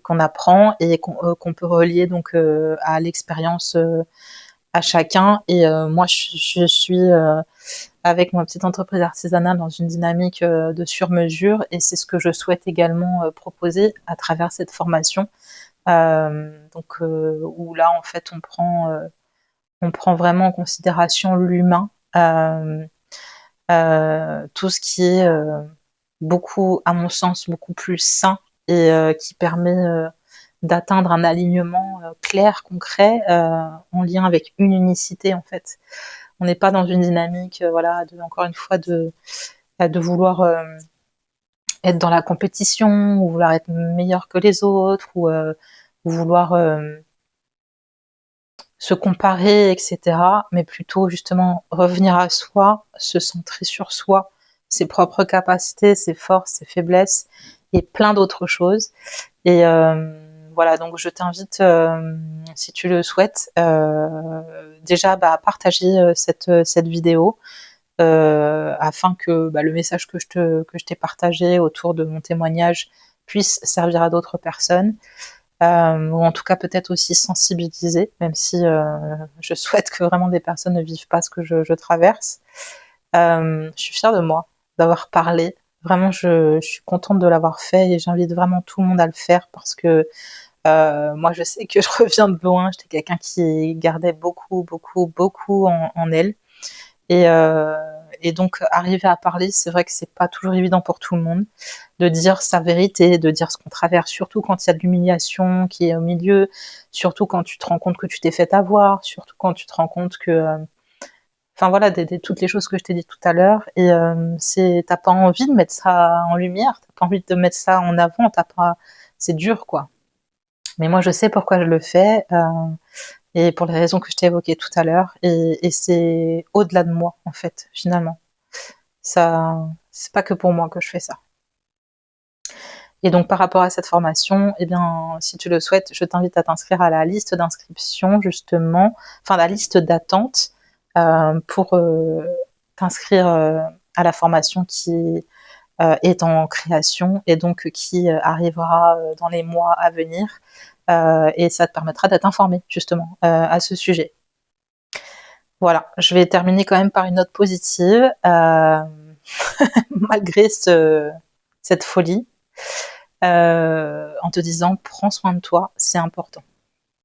qu'on apprend et qu'on peut relier donc à l'expérience à chacun. Et moi, je suis avec ma petite entreprise artisanale dans une dynamique de sur-mesure, et c'est ce que je souhaite également proposer à travers cette formation. Où là, en fait, on prend vraiment en considération l'humain, tout ce qui est beaucoup, à mon sens, beaucoup plus sain, et qui permet d'atteindre un alignement clair, concret, en lien avec une unicité, en fait. On n'est pas dans une dynamique, voilà, encore une fois, de vouloir être dans la compétition, ou vouloir être meilleur que les autres, ou vouloir se comparer, etc. Mais plutôt justement revenir à soi, se centrer sur soi, ses propres capacités, ses forces, ses faiblesses, et plein d'autres choses. Et voilà, donc je t'invite, si tu le souhaites, déjà à partager cette vidéo, afin que le message que je t'ai partagé autour de mon témoignage puisse servir à d'autres personnes, ou en tout cas peut-être aussi sensibiliser, même si je souhaite que vraiment des personnes ne vivent pas ce que je traverse. Je suis fière de moi d'avoir parlé. Vraiment, je suis contente de l'avoir fait, et j'invite vraiment tout le monde à le faire, parce que moi, je sais que je reviens de loin. J'étais quelqu'un qui gardait beaucoup, beaucoup, beaucoup en elle. Et donc, arriver à parler, c'est vrai que c'est pas toujours évident pour tout le monde, de dire sa vérité, de dire ce qu'on traverse, surtout quand il y a de l'humiliation qui est au milieu, surtout quand tu te rends compte que tu t'es fait avoir, surtout quand tu te rends compte que, enfin voilà, toutes les choses que je t'ai dit tout à l'heure. Et t'as pas envie de mettre ça en lumière, t'as pas envie de mettre ça en avant, c'est dur, quoi. Mais moi, je sais pourquoi je le fais, et pour les raisons que je t'ai évoquées tout à l'heure, et c'est au-delà de moi, en fait, finalement. Ça, c'est pas que pour moi que je fais ça. Et donc, par rapport à cette formation, eh bien, si tu le souhaites, je t'invite à t'inscrire à la liste d'inscription, justement, enfin la liste d'attente, pour t'inscrire à la formation qui est en création, et donc qui arrivera dans les mois à venir, et ça te permettra d'être informé justement à ce sujet. Voilà, je vais terminer quand même par une note positive, malgré cette folie, en te disant: prends soin de toi, c'est important.